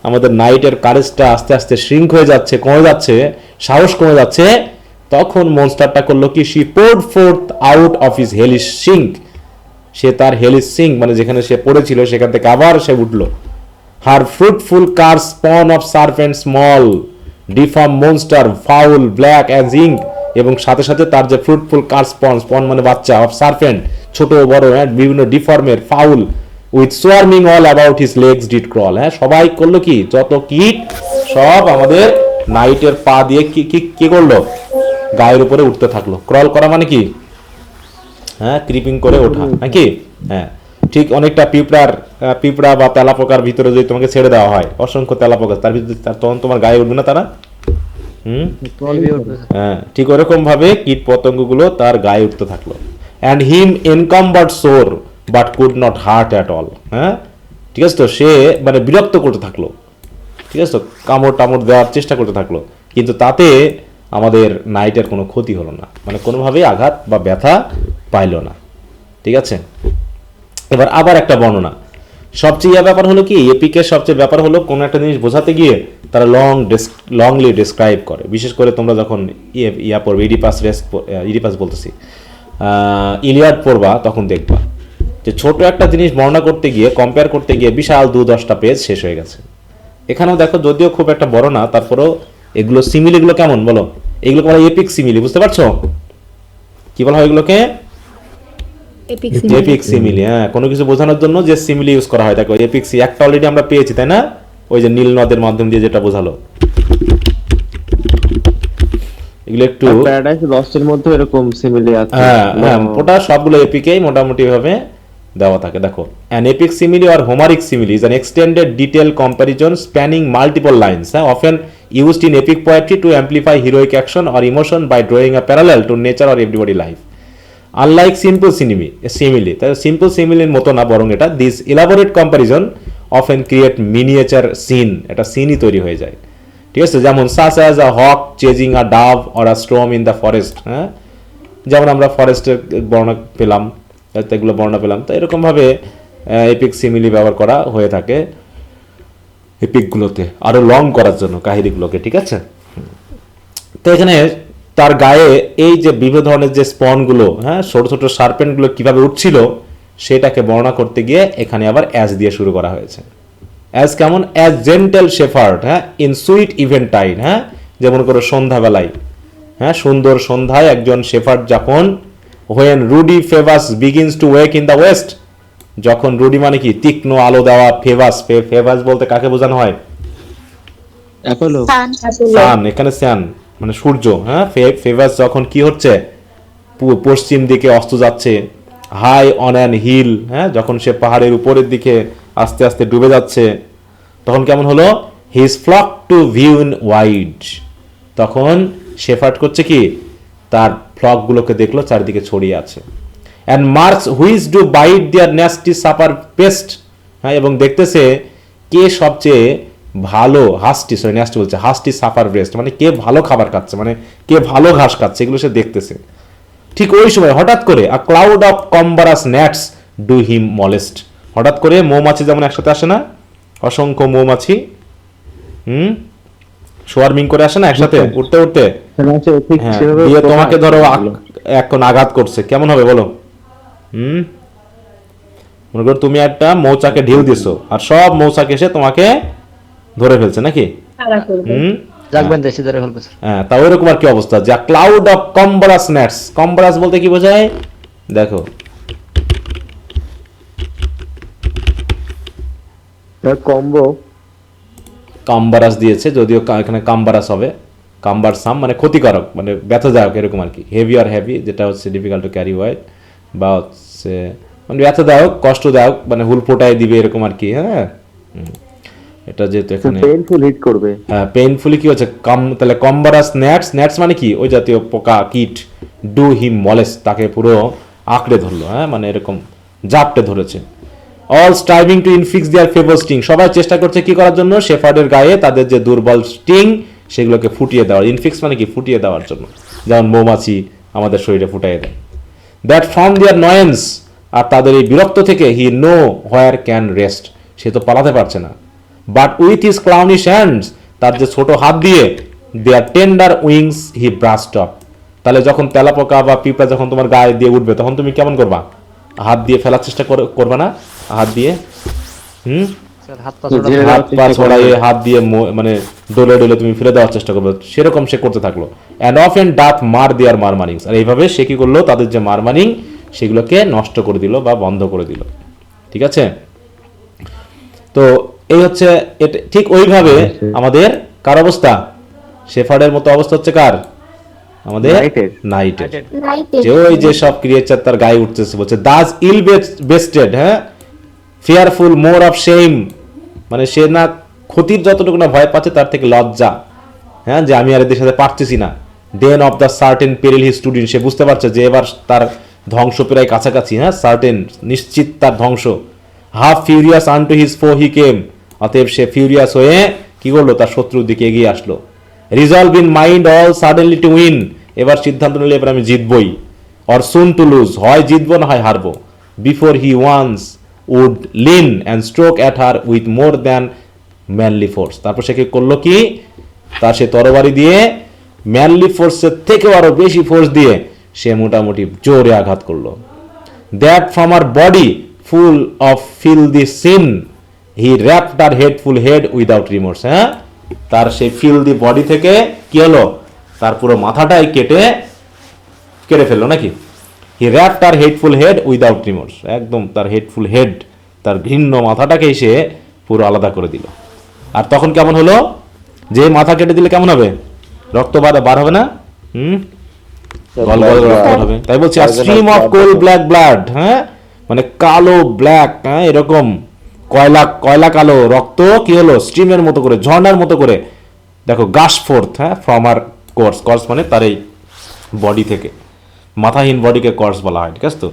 আমাদের নাইটের কারেজটা আস্তে আস্তে শ্রিঙ্ক হয়ে যাচ্ছে, কমে যাচ্ছে, সাহস কমে যাচ্ছে, তখন মনস্টারটা করলো কি? She poured forth out of his hellish sink, সে তার হেলিশ সিঙ্ক মানে যেখানে সে পড়েছিল সেখান থেকে আবার সে উঠলো। Her fruitful cursed spawn of serpent small deform monster foul black as ink, এবং সাথে সাথে তার যে ফ্রুটফুল কার স্পন, স্পন মানে বাচ্চা, অফ সার্পেন্ট ছোট বড়, হ্যাঁ, বিভিন্ন ডিফর্মের, foul with swarming all about his legs did crawl, হ্যাঁ, সবাই করলো কি? যত কীট সব আমাদের নাইটের পা দিয়ে কি কি কি করলো, গায়ের উপরে উঠতে থাকলো। ক্রল করা মানে কি, হ্যাঁ ক্রিপিং করে ওঠা নাকি, হ্যাঁ ঠিক অনেকটা পিঁপড়া বা তেলাপোকার ভিতরে যদি তোমাকে ছেড়ে দেওয়া হয়, অসংখ্য তেলাপোকা, তার ভিতরে তখন তোমার গায়ে উঠবে না তারা? হ্যাঁ ঠিক ওরকম ভাবে কীট পতঙ্গগুলো তার গায়ে উঠতে থাকলো। And him encumbered sore but could not hurt at all. হ্যাঁ ঠিক আছে, তো সে মানে বিরক্ত করতে থাকলো, ঠিক আছে, তো কামড় টামড় দেওয়ার চেষ্টা করতে থাকলো, কিন্তু তাতে আমাদের নাইটের কোনো ক্ষতি হলো না, মানে কোনোভাবেই আঘাত বা ব্যথা পাইল না। ঠিক আছে, এবার আবার একটা বর্ণনা। সবচেয়ে ব্যাপার হলো কি, এপিকের সবচেয়ে ব্যাপার হলো কোনো একটা জিনিস বোঝাতে গিয়ে তারা লংলি ডিসক্রাইব করে। বিশেষ করে তোমরা যখন ইয়া পড়বে, ইডিপাস বলতেছি, ইলিয়াড পড়বা, তখন দেখবা যে ছোট একটা জিনিস বর্ণনা করতে গিয়ে, কম্পেয়ার করতে গিয়ে বিশাল 2-10টা পেজ শেষ হয়ে গেছে। এখানেও দেখো যদিও খুব একটা বড় না, তারপরেও এগুলো সিমিলিগুলো কেমন বলো, এগুলোকে বলা এপিক সিমিলি, বুঝতে পারছো কি বলা হয় এগুলোকে? Epic simile. হ্যাঁ, কোনো কিছু বোঝানোর জন্য যে সিমিলি ইউজ করা হয়, দেখো এপিক একটা অলরেডি আমরা পেয়েছি তাই না, ওই যে নীল নদের মাধ্যম দিয়ে যেটা বোঝালো। এগুলো একটু প্যারাডাইস লস্টের মধ্যে এরকম সিমিলি আছে। হ্যাঁ হ্যাঁ, ওটা সবগুলো এপিকেই মোটামুটি ভাবে দেওয়া থাকে। দেখো, an epic simile or Homeric simile is an extended detailed comparison spanning multiple lines, often used in epic poetry to amplify heroic action or emotion by drawing a parallel to nature or everyday life. Unlike simple simile, তাই simple simile এর মতো না, বরং এটা this elaborate comparison often create miniature scene, এটা সিনই তৈরি হয়ে যায়। ঠিক আছে, যেমন such as a hawk chasing a dove or a storm in the forest, হ্যাঁ যেমন আমরা ফরেস্টের বর্ণনা পেলাম, এগুলো বর্ণনা পেলাম, তো এরকমভাবে এপিক সিমিলি ব্যবহার করা হয়ে থাকে এপিকগুলোতে, আরও লং করার জন্য কাহিনীগুলোকে। ঠিক আছে, তো এখানে তার গায়ে এই যে বিভিন্ন ধরনের যে স্পনগুলো, হ্যাঁ ছোট ছোট সার্পেন্টগুলো কীভাবে উঠছিল সেটাকে বর্ণনা করতে গিয়ে এখানে আবার অ্যাজ দিয়ে শুরু করা হয়েছে। অ্যাজ কেমন? অ্যাজ জেন্টেল শেফার্ড, হ্যাঁ ইন সুইট ইভেন্ট টাইম, হ্যাঁ যেমন করে সন্ধ্যাবেলায়, হ্যাঁ সুন্দর সন্ধ্যায় একজন শেফার্ড যখন, when ruddy fevers begins to wake in the west, যখন রুডি মানে কি তীক্ষ্ণ আলো দেওয়া, ফেভাস বলতে কাকে বোঝানো হয়? অ্যাপোলো। সান, এখানে সান মানে সূর্য, হ্যাঁ ফেভাস যখন কি হচ্ছে, পশ্চিম দিকে অস্ত যাচ্ছে, হাই অন অ্যান হিল, হ্যাঁ যখন সে পাহাড়ের উপরের দিকে আস্তে আস্তে ডুবে যাচ্ছে, তখন কেমন হলো? His flock to view in wide, তখন শেফার্ড করছে কি, তার ফ্লকগুলোকে দেখলো চারিদিকে ছড়িয়ে আছে। And marks which do bite their nasty supper best, হ্যাঁ এবং দেখতেছে কে সবচেয়ে ভালো ন্যাস্টি বলছে, হাস্টি সাপার ব্রেস্ট মানে কে ভালো খাবার খাচ্ছে, মানে কে ভালো ঘাস খাচ্ছে, এগুলো সে দেখতেছে। ঠিক ওই সময় হঠাৎ করে a cloud of cumbrous gnats do him molest, হঠাৎ করে মৌমাছি যেমন একসাথে আসে না, অসংখ্য মৌমাছি সোয়ার্মিং করে আসে না একসাথে উঠতে উঠতে, দিয়ে তোমাকে ধরো এখন আঘাত করছে, কেমন হবে বলো? মনে করো তুমি একটা মৌচাকে ঢেউ দিছো আর সব মৌচাক এসে তোমাকে ধরে ফেলছে নাকি, হ্যাঁ তা ওইরকম আর কি অবস্থা, যা ক্লাউড অফ কম্বারাস ন্যাটস। কম্বারাস বলতে কি বোঝায় দেখো, কম্বো কাম্বারাস দিয়েছে, যদিও এখানে কাম্বারাস হবে, কাম্বারসাম মানে ক্ষতিকারক, মানে ব্যথাদায়ক এরকম আর কি। হেভি আর হেভি যেটা হচ্ছে ডিফিকাল্ট টু ক্যারি ওয়াইড, বা হচ্ছে মানে ব্যথাদায়ক কষ্টদায়ক, মানে হুল ফোটায় দিবে এরকম আর কি। হ্যাঁ এটা যেহেতু এখানে পেইনফুল হিট করবে, হ্যাঁ পেইনফুলি কি হচ্ছে, তাহলে কম্বারাস ন্যাটস মানে কি ওই জাতীয় পোকা কীট, ডু হিম মলেস তাকে পুরো আঁকড়ে ধরলো, হ্যাঁ মানে এরকম জাপটে ধরেছে। অল স্ট্রাইভিং টু ইনফিক্স দেয়ার ফেভার স্টিং, সবাই চেষ্টা করছে কি করার জন্য, শেফার্ডের গায়ে তাদের যে দুর্বল স্টিং সেগুলোকে ফুটিয়ে দেওয়ার। ইনফিক্স মানে কি ফুটিয়ে দেওয়ার জন্য, যেমন মৌমাছি আমাদের শরীরে ফুটাই দেয়। দ্যাট ফ্রম দেয়ার নয়েন্স, আর তাদের এই বিরক্ত থেকে he nowhere can rest, সে তো পালাতে পারছে না। But with his clownish hands, তার যে ছোট হাত দিয়ে, their tender wings he brushed off, তাহলে যখন তেলাপোকা বা পিঁপড়া যখন তোমার গায়ে দিয়ে উঠবে তখন তুমি কেমন করবা? হাত দিয়ে ফেলার চেষ্টা করবে না, হাত দিয়ে হাত পা ছড়াইয়ে হাত দিয়ে মানে ডলে ডলে তুমি ফেলে দেওয়ার চেষ্টা করবে, সেরকম সে করতে থাকলো। অ্যান্ড অফেন ডাথ মার দেয়ার মারমারিংস, আর এইভাবে সে কি করলো, তাদের যে মারমারিং সেগুলোকে নষ্ট করে দিল বা বন্ধ করে দিল। ঠিক আছে, তো এই হচ্ছে ঠিক ওইভাবে আমাদের কার অবস্থা, শেফার্ডের মতো অবস্থা হচ্ছে কার? আমাদের নাইটের। নাইটের। নাইটের যে ওই যে সব ক্রিয়েচার তার গায়ে উঠতেছে, বলছে দাস ইল বেস্টেড, হ্যাঁ, ফিয়ারফুল মোর অফ শেম, মানে সে না ক্ষতির যতটুকু না ভয় পাচ্ছে তার থেকে লজ্জা, হ্যাঁ, যে আমি আর এদের সাথে পারতেছি না। Then of the certain peril he stood in, সে বুঝতে পারছে যে এবার তার ধ্বংস প্রায় কাছাকাছি, হ্যাঁ, সার্টেন নিশ্চিত তার ধ্বংস। হাফ ফিউরিয়াস আনটু হিজ ফো হি কেম, অতএব সে ফিউরিয়াস হয়ে কি করলো, তার শত্রুর দিকে এগিয়ে আসলো। Resolve in mind all suddenly to win, এবার সিদ্ধান্ত নিলে এবার আমি জিতবই, অর সুন টু লুজ, হয় জিতবো না হয় হারবো। Before he once would lin and stroke at her with more than manly force, তারপর সে কি করলো কি, তার সে তরবারি দিয়ে ম্যানলি ফোর্সের থেকেও আরো বেশি ফোর্স দিয়ে সে মোটামুটি জোরে আঘাত করলো। That from her body full of filthy sin he raft her hateful head without remorse, হ্যাঁ, তার সেই ফিলদি বডি থেকে কি হলো, তার পুরো মাথাটাই কেটে ফেললো নাকি। হি raft her hateful head without remorse, একদম তার হেডফুল হেড, তার ঘৃণ্য মাথাটাকেই সে পুরো আলাদা করে দিল। আর তখন কেমন হলো, যে মাথা কেটে দিলে কেমন হবে, রক্ত বার হবে না, গল গল রক্ত বার হবে। তাই বলছি stream of coal black blood, হ্যাঁ, মানে কালো ব্ল্যাক, হ্যাঁ, এরকম কয়লা কালো রক্ত কি হলো, স্ট্রিমের মতো করে, ঝর্ণার মতো করে, দেখো গাশ ফোর্থ, হ্যাঁ, ফ্রম আর কোর্স মানে তার এই বডি থেকে, মাথাহীন বডিকে কর্স বলা হয়, ঠিক আছে। তো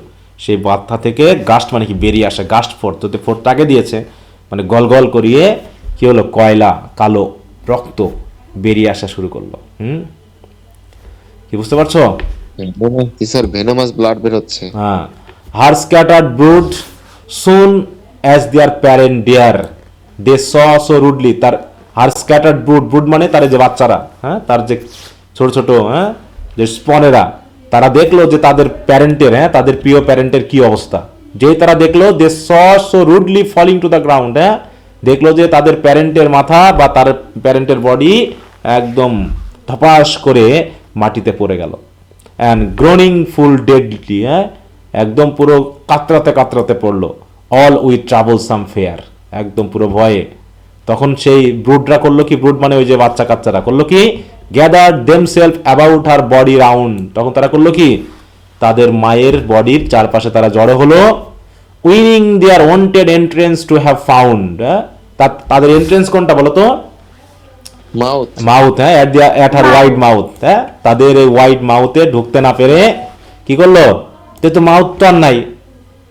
সেই মাথা থেকে গাস্ট মানে কি বেরিয়ে আসে, গাস্ট ফোর্থ, তো ফোর্থটা আগে দিয়েছে, মানে গল গল করিয়ে কি হলো, কয়লা কালো রক্ত বেরিয়ে আসা শুরু করলো। কি বুঝতে পারছো? স্যার ভেনামাস ব্লাড বের হচ্ছে। হ্যাঁ, হার স্ক্যাটার্ড ব্রুড সুন অ্যাজ দেয়ার প্যারেন্ট ডিয়ার দে স সো রুডলি, তার হার স্ক্যাটার্ড ব্রুড মানে তার যে বাচ্চারা, হ্যাঁ, তার যে ছোট ছোট, হ্যাঁ, যে স্পনেরা, তারা দেখলো যে তাদের প্যারেন্টের, হ্যাঁ, তাদের প্রিয় প্যারেন্টের কি অবস্থা, যেই তারা দেখলো they saw so rudely falling to the ground, হ্যাঁ, দেখলো যে তাদের প্যারেন্টের মাথা বা তার প্যারেন্টের বডি একদম ধপাস করে মাটিতে পড়ে গেল। অ্যান্ড গ্রোনিং ফুল ডেডলি, হ্যাঁ, একদম পুরো কাতরাতে পড়লো। All with trouble some fair, একদম পুরো ভয়ে। তখন সেই ব্রুডরা করলো কি, ব্রুড মানে ওই যে বাচ্চা কাচ্চারা করলো কি, gather themselves about her body round, তখন তারা করলো কি, তাদের মায়ের বডির চারপাশে তারা জড়ো হলো। Weening their wonted entrance to have found, তাদের এন্ট্রেন্স কোনটা বলো তো, মাউথ, হ্যাঁ, অ্যাট হার ওয়াইড মাউথ, হ্যাঁ, তাদের এই ওয়াইড মাউথে ঢুকতে না পেরে কি করলো, তো মাউথ তো আর নাই,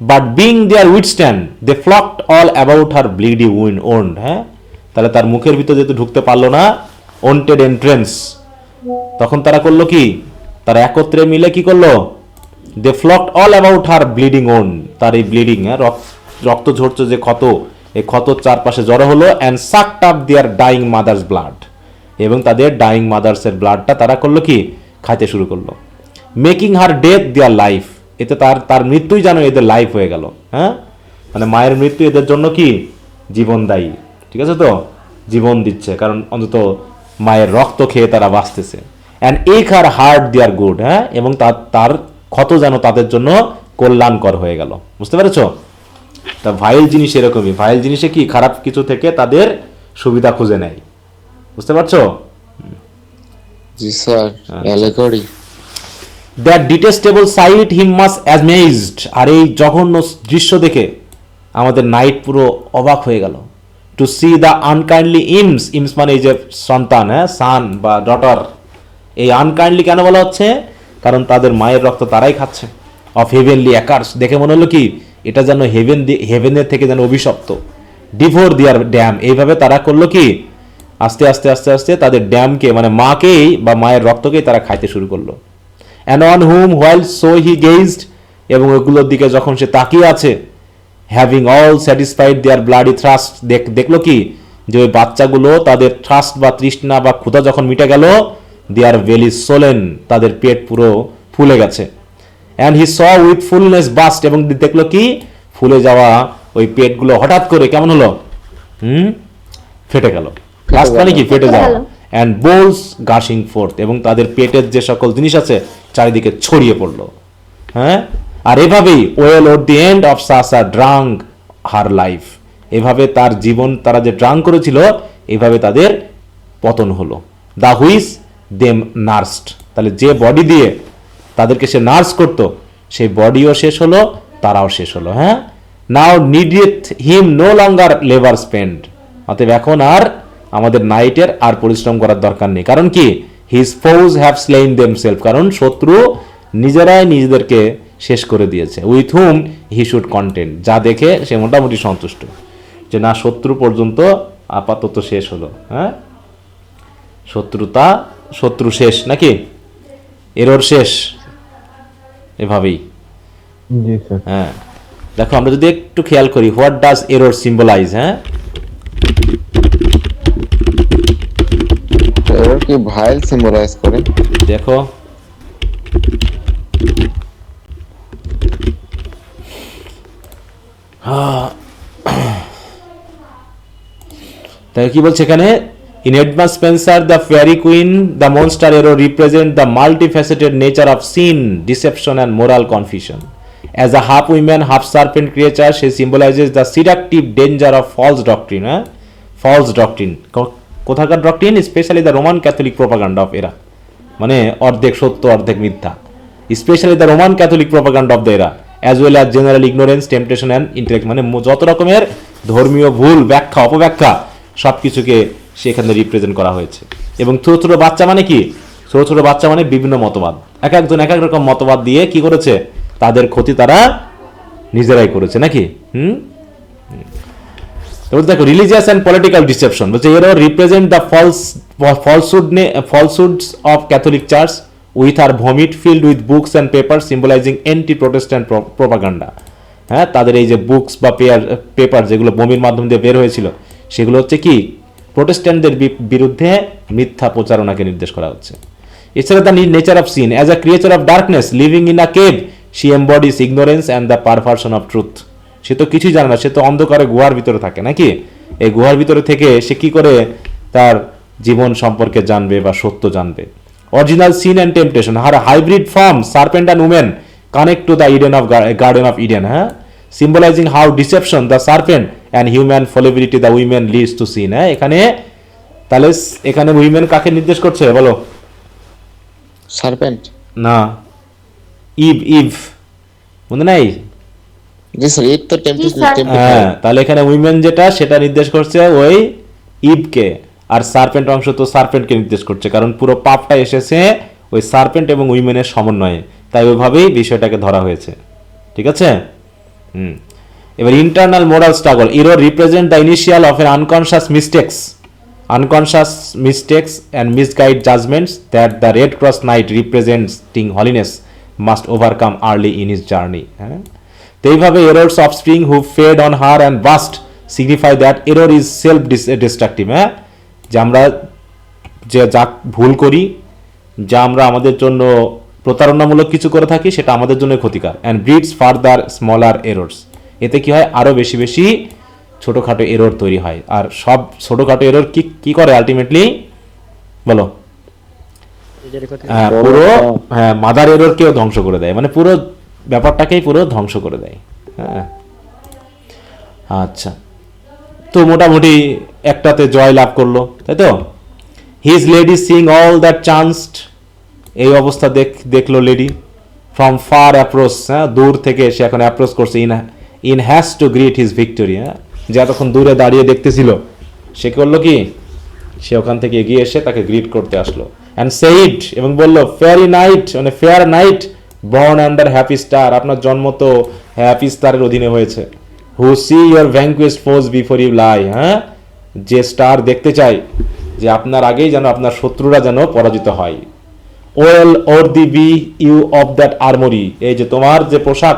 but being there withstand they flocked all about her bleeding wound, হ্যাঁ, তাহলে তার মুখের ভিতরে যেহেতু ঢুকতে পারলো না, ওয়ান্টেড এন্ট্রেন্স, তখন তারা করলো কি, তারা একত্রে মিলে কি করলো, they flocked all about her bleeding wound, তার এই ব্লিডিং, হ্যাঁ, রক্ত ঝরছে যে ক্ষত, এই ক্ষতর চারপাশে জড়ো হলো। And sucked up their dying mother's blood, এবং তাদের ডাইং মাদার্সের ব্লাডটা তারা করলো কি, খাইতে শুরু করলো। Making her death their life, এতে তার মৃত্যুই যেন এদের লাইফ হয়ে গেল, হ্যাঁ, মানে মায়ের মৃত্যু এদের জন্য কি জীবনদায়ী, ঠিক আছে, তো জীবন দিচ্ছে, কারণ অন্তত মায়ের রক্ত খেয়ে তারা বাঁচতেছে। অ্যান্ড এক হার হার্ট দেয়ার গুড, হ্যাঁ, এবং তার ক্ষত যেন তাদের জন্য কল্যাণকর হয়ে গেল। বুঝতে পেরেছ? তা ভাইল জিনিস এরকমই, ভাইল জিনিসে কি খারাপ কিছু থেকে তাদের সুবিধা খুঁজে নেয়। বুঝতে পারছো? জি sir, allegory. That detestable sight him much amazed, আর এই জঘন্য দৃশ্য দেখে আমাদের নাইট পুরো অবাক হয়ে গেল। টু সি দ্য আনকাইন্ডলি ইমস মানে এই যে সন্তান, হ্যাঁ, সান বা ডটার, এই আনকাইন্ডলি কেন বলা হচ্ছে, কারণ তাদের মায়ের রক্ত তারাই খাচ্ছে। অফ হেভেনলি অ্যাকার্স, দেখে মনে হলো কি এটা যেন হেভেনের থেকে যেন অভিশপ্ত। ডিভোর দিয়ার ড্যাম, এইভাবে তারা করলো কি, আস্তে আস্তে তাদের ড্যামকে মানে মাকেই বা মায়ের রক্তকেই তারা খাইতে শুরু করলো। And on whom while so he gazed, এবং ওগুলোর দিকে যখন সে তাকিয়ে আছে, having all satisfied their bloody thirst, দেখলো কি যে ওই বাচ্চাগুলো তাদের থ্রাস্ট বা তৃষ্ণা বা ক্ষুধা যখন মিটে গেল, দেয়ার বেলি সোলেন, তাদের পেট পুরো ফুলে গেছে। And he saw with fullness burst, এবং দেখলো কি ফুলে যাওয়া ওই পেটগুলো হঠাৎ করে কেমন হলো, ফেটে গেল। বাস্ট মানে কি ফেটে যাওয়া। অ্যান্ড বোলস গাশিং ফোর্থ, এবং তাদের পেটের যে সকল জিনিস আছে চারিদিকে ছড়িয়ে পড়লো, হ্যাঁ। আর এভাবেই well worth the end of such as drunk her life, এভাবে তার জীবন তারা যে ড্রাঙ্ক করেছিল, এভাবে তাদের পতন হলো। The which them নার্সড। তাহলে যে বডি দিয়ে তাদেরকে সে নার্স করত, সেই বডিও শেষ হলো, তারাও শেষ হলো। হ্যাঁ, নাও নিডেথ হিম নো লঙ্গার লেবার স্পেন্ড। অতএব এখন আর আমাদের নাইটের আর পরিশ্রম করার দরকার নেই। কারণ কি? His foes have slain themself. কারণ শত্রু নিজেরাই নিজেদেরকে শেষ করে দিয়েছে। With whom he should contend. যা দেখে সে মোটামুটি সন্তুষ্ট যে না, শত্রু পর্যন্ত আপাতত শেষ হলো। হ্যাঁ, শত্রু শেষ নাকি, এরর শেষ, এভাবেই। জি স্যার। হ্যাঁ, দেখো আমরা যদি একটু খেয়াল করি, হোয়াট ডাজ এরর সিম্বলাইজ? হ্যাঁ, এরর কি ভাইল সিম্বলাইজ করে? দেখো তাই কি বলছে এখানে? In advance Spenser the Faerie Queene the monster error represent the multifaceted nature of sin, deception and moral confusion. As a half woman half serpent creature she symbolises the seductive danger of false doctrine. হ্যাঁ, false doctrine কোথাকার doctrine? Specially the Roman Catholic propaganda of এরা, মানে অর্ধেক সত্য অর্ধেক মিথ্যা। Specially the Roman Catholic propaganda of the এরা as well as general ignorance temptation and intellect, মানে যত রকমের ধর্মীয় ভুল ব্যাখ্যা অপব্যাখ্যা সব কিছুকে সেখানে রিপ্রেজেন্ট করা হয়েছে। এবং ছোট ছোট বাচ্চা মানে কি? ছোট ছোট বাচ্চা মানে বিভিন্ন মতবাদ, এক একজন এক এক রকম মতবাদ দিয়ে কি করেছে, তাদের ক্ষতি তারা নিজেরাই করেছে নাকি। দেখো, রিলিজিয়াস অ্যান্ড পলিটিক্যাল ডিসেপশন বলছে এরও represent the falsehoods of Catholic Church with her vomit filled with books and papers symbolizing anti-Protestant propaganda। হ্যাঁ, তাদের এই যে বুকস বা পেপার যেগুলো বমির মাধ্যম দিয়ে বের হয়েছিল, সেগুলো হচ্ছে কি প্রোটেস্ট্যান্টদের বিরুদ্ধে মিথ্যা প্রচারণাকে নির্দেশ করা হচ্ছে। এছাড়া the nature of sin as a creature of darkness living in a cave she embodies ignorance and the perversion of truth. সে তো কিছুই জানে না, সে তো অন্ধকারে গুহার ভিতরে থাকে নাকি। এই গুহার ভিতরে থেকে সে কি করে তার জীবন সম্পর্কে জানবে বা সত্য জানবে। Original sin and temptation her hybrid form serpent and women connect to the Eden of garden of Eden. হ্যাঁ, symbolising how deception the serpent and human fallibility the women leads to sin. হ্যাঁ, এখানে তাহলে এখানে women কাকে নির্দেশ করছে বলো? Serpent না, ইভ মনে নাই? জি স্যার, ইভ তো টেম্পটেশন। হ্যাঁ, তাহলে এখানে উইমেন যেটা সেটা নির্দেশ করছে ওই ইভকে, আর সার্পেন্ট অংশ তো সার্পেন্টকে নির্দেশ করছে, কারণ পুরো পাপটা এসেছে ওই সার্পেন্ট এবং উইমেনের সমন্বয়ে, তাই ওইভাবেই বিষয়টাকে ধরা হয়েছে। ঠিক আছে। এবার internal moral struggle errors represent the initial of an unconscious mistakes and misguide judgments that the red cross knight representing holiness must overcome early in his journey. হ্যাঁ, তো এইভাবে errors offspring who fed on her and burst signify that error is self destructive. হ্যাঁ, যে আমরা যে যা ভুল করি, যা আমরা আমাদের জন্য প্রতারণামূলক কিছু করে থাকি, সেটা আমাদের জন্য ক্ষতিকর। And breeds further smaller errors. এতে কি হয়, আরও বেশি বেশি ছোটোখাটো এরর তৈরি হয়। আর সব ছোটোখাটো এরর কি করে আলটিমেটলি বলো? পুরো মাদার এররকেও ধ্বংস করে দেয়, মানে পুরো ব্যাপারটাকেই পুরো ধ্বংস করে দেয়। হ্যাঁ, আচ্ছা, তো মোটামুটি একটাতে জয় লাভ করলো, তাই তো। His lady seeing all that chanced, এই অবস্থা দেখলো লেডি। ফ্রম ফার অ্যাপ্রোচ, হ্যাঁ, দূর থেকে সে এখন অ্যাপ্রোচ করছে। In has to grit his victory. হ্যাঁ, যে এতক্ষণ দূরে দাঁড়িয়ে দেখতেছিল, সে করলো কি, সে ওখান থেকে এগিয়ে এসে তাকে গ্রিট করতে আসলো। অ্যান্ড সেইড, এবং বললো ফেয়ারি নাইট, মানে fair knight born under happy star, আপনার জন্ম তো হ্যাপি স্টারের অধীনে হয়েছে। Who see your vanquished foes before you lie, হ্যাঁ, যে স্টার দেখতে চাই যে আপনার আগেই যেন আপনার শত্রুরা যেন পরাজিত হয়। Well worthy be you of that armoury, এই যে তোমার যে পোশাক,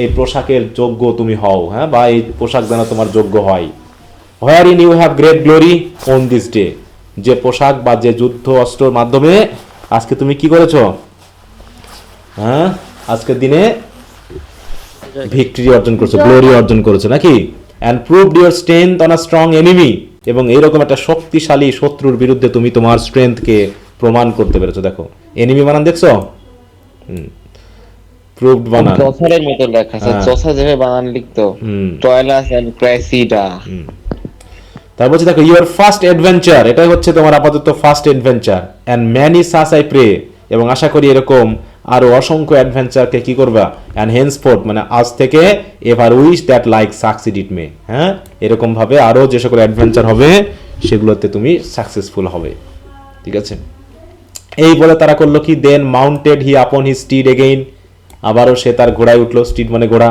এই পোশাকের যোগ্য তুমি হও। হ্যাঁ, বা এই পোশাক যেন তোমার যোগ্য হয়। Wherein you have great glory on this day, যে পোশাক বা যে যুদ্ধ অস্ত্রের মাধ্যমে আজকে তুমি কি করেছো, হ্যাঁ, আজকের দিনে ভিক্টরি অর্জন করেছো, গ্লোরি অর্জন করেছো নাকি। And proved your strength on a strong enemy, এবং এইরকম একটা শক্তিশালী শত্রুর বিরুদ্ধে তুমি তোমার স্ট্রেংথকে প্রমাণ করতে পেরেছো। দেখো এনিমি বানান দেখছো, প্রুভড বানান চসারের মতো লেখা আছে, চসা যেভাবে বানান লিখতো, টয়লাস এন্ড ক্রাইসিডা। তারপর বলছে দেখো ইউর ফার্স্ট অ্যাডভেঞ্চার, এটাই হচ্ছে তোমার আপাতত first adventure, and many such I pray, এবং আশা করি এরকম আরো অসংখ্য অ্যাডভেঞ্চারকে কি করবা, অ্যান্ড হেন্সফোর্থ মানে আজ থেকে, ever wish that like succeed it may, হ্যাঁ এরকম ভাবে আরো যে সকল অ্যাডভেঞ্চার হবে সেগুলোতে তুমি সাকসেসফুল হবে। ঠিক আছে, এই বলে তারা করলো কি, দেন মাউন্টেড হি আপন হি স্টিড এগেইন, আবারও সে তার ঘোড়ায় উঠলো, স্টিড মানে ঘোড়া,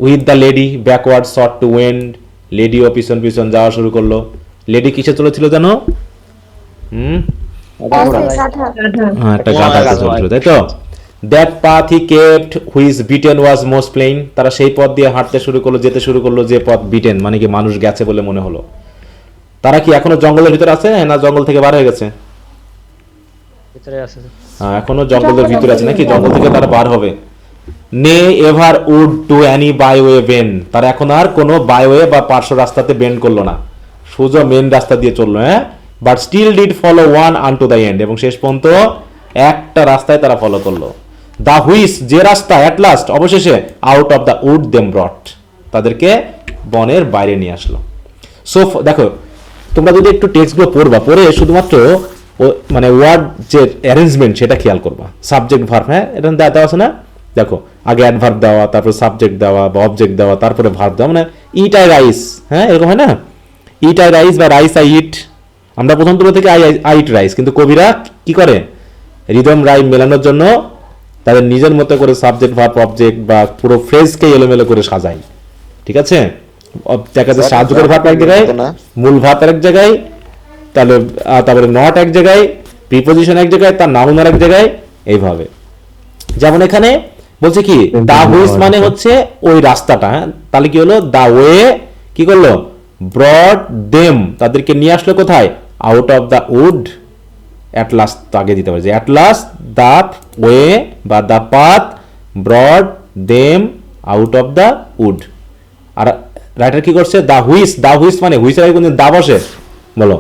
with the lady backward sought to wend, লেডিও পিছন পিছন যাওয়া শুরু করলো। লেডি কিসে চলেছিল জানো? একটা গাধাতে চলছিল, তাই তো। That path he kept which beaten was most plain, তারা সেই পথ দিয়ে হাঁটতে শুরু করলো, যেতে শুরু করলো যে পথ বিটেন মানে কি মানুষ গেছে বলে মনে হলো। তারা কি এখনো জঙ্গলের ভিতরে আছে না জঙ্গল থেকে বার হয়ে গেছে? হ্যাঁ এখনো জঙ্গলের ভিতরে আছে নাকি, জঙ্গল থেকে তারা বার হবে। Ne ever would to any byway bend, তারা এখন আর কোনো বাইওয়ে বা পার্শ্ব রাস্তাতে বেন্ড করলো না, সোজা মেন রাস্তা দিয়ে চললো। হ্যাঁ, but still did follow one unto the end, এবং শেষ পর্যন্ত একটা রাস্তায় তারা ফলো করলো। দ্য হুইস, যে রাস্তা, অ্যাট লাস্ট অবশেষে, out of the wood them ব্রট, তাদেরকে বনের বাইরে নিয়ে আসলো। সো দেখো তোমরা যদি একটু টেক্সটগুলো পড়বা, পড়ে শুধুমাত্র মানে ওয়ার্ড যে অ্যারেঞ্জমেন্ট সেটা খেয়াল করবা, সাবজেক্ট ভার্ব, হ্যাঁ এটা দেওয়া আছে না, দেখো আগে অ্যাডভার্ব দেওয়া, তারপর সাবজেক্ট দেওয়া বা অবজেক্ট দেওয়া, তারপরে ভার্ব দেওয়া, মানে ইট আই রাইস, হ্যাঁ এরকম হয় না, ইট আই রাইস বা রাইস আই ইট। আমরা প্রথম তুলো থেকে আই ইট রাইস, কিন্তু কবিরা কি করে রিদম রাইম মেলানোর জন্য তাদের নিজের মতো করে সাবজেক্ট ভার্ব অবজেক্ট বা পুরো ফ্রেজকে এলোমেলো করে সাজায়। ঠিক আছে, দেখা যাচ্ছে সাহায্যকারী ভার্ব এক জায়গায়, মূল ভার্ব এক জায়গায়, তারপরে নট এক জায়গায়, প্রিপোজিশন এক জায়গায়, তার নাউন এক জায়গায়, এইভাবে। যেমন এখানে বলছে কি দা হুইস মানে হচ্ছে ওই রাস্তাটা, হ্যাঁ তাহলে কি হলো, দা ওয়ে কি করলো, ব্রড দেম, তাদেরকে নিয়ে আসলো কোথায়, out of the wood, at last তো আগে দিতে পারে যে অ্যাট লাস্ট দা ওয়ে বা the path brought them out of the wood. আর রাইটার কি করছে, দা হুইস, দা হুইস মানে হুইসের আগে কোনদিন দা বসে বলো,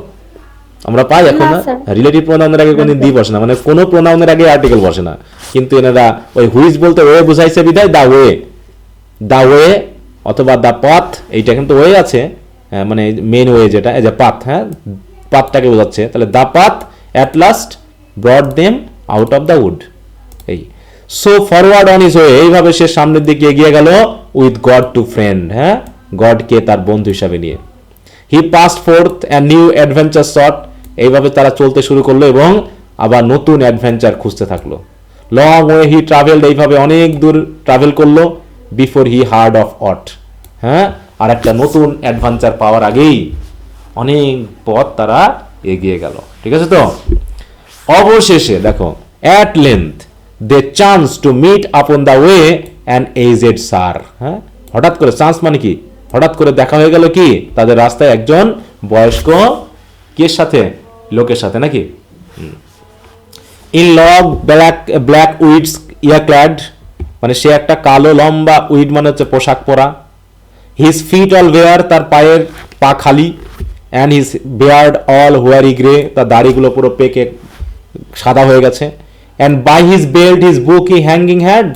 আমরা পাই এখন না, রিলেটিভ প্রোনাউনের আগে কোনদিন দি বসে না, মানে কোনো প্রোনাউনের আগে আর্টিকেল বসে না, কিন্তু এনারা ওই হুইস বলতে ওয়ে বুঝাইছে বিদায় দা ওয়ে অথবা দা পাথ, এইটা কিন্তু ওয়ে আছে, মানে মেন ওয়ে যেটা এই যে পাথ, হ্যাঁ পাথটাকে বোঝাচ্ছে, তাহলে the path at last brought them out of the wood. এই so forward on his way, এইভাবে সে সামনের দিকে এগিয়ে গেল, উইথ গড টু ফ্রেন্ড, হ্যাঁ গডকে তার বন্ধু হিসাবে নিয়ে। He passed forth and new adventure sought, এইভাবে তারা চলতে শুরু করলো এবং আবার নতুন অ্যাডভেঞ্চার খুঁজতে থাকলো। লং ওয়ে হি ট্রাভেলড, এইভাবে অনেক দূর ট্রাভেল করলো, বিফোর হি হার্ড অফ অট, হ্যাঁ আর একটা নতুন অ্যাডভেঞ্চার পাওয়ার আগেই অনেক পথ তারা এগিয়ে গেল। ঠিক আছে, তো অবশেষে দেখো at length they chance to meet upon the way an aged sire, হ্যাঁ হঠাৎ করে, চান্স মানে কি, হঠাৎ করে দেখা হয়ে গেল কি তাদের রাস্তায় একজন বয়স্ক কের সাথে, লোকের সাথে নাকি, in long black weeds year clad, মানে সে একটা কালো লম্বা, উইড মানে হচ্ছে পোশাক পরা, হিজ ফিট অল ওয়্যার, তার পায়ের পা খালি, and his beard all hoary grey, তার দাড়িগুলো পুরো পেকে সাদা হয়ে গেছে, and by his belt his book he hanging had,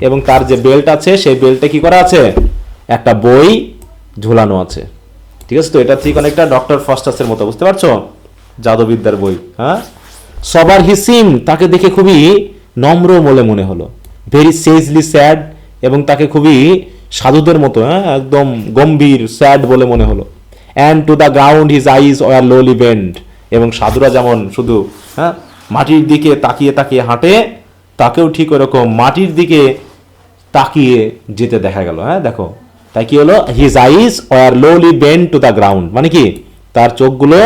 এবং তার যে বেল্ট আছে সেই বেল্টে কি করা আছে, একটা বই ঝুলানো আছে। ঠিক আছে, তো এটা ঠিক অনেকটা ডক্টর ফস্টাসের মতো, বুঝতে পারছো, জাদুবিদ্যার বই। হ্যাঁ, সবার হি সিম, তাকে দেখে খুবই নম্র বলে মনে হলো, ভেরি সেজলি স্যাড, এবং তাকে খুবই সাধুদের মতো, হ্যাঁ একদম গম্ভীর স্যাড বলে মনে হলো। And to the ground his eyes were lowly bent, এবং সাধুরা যেমন শুধু হ্যাঁ মাটির দিকে তাকিয়ে তাকিয়ে হাঁটে, তাকেও ঠিক ওরকম মাটির দিকে তাকিয়ে যেতে দেখা গেল। হ্যাঁ দেখো, তাই কি হলো, his eyes were lowly bent to the ground, মানে কি তার চোখগুলো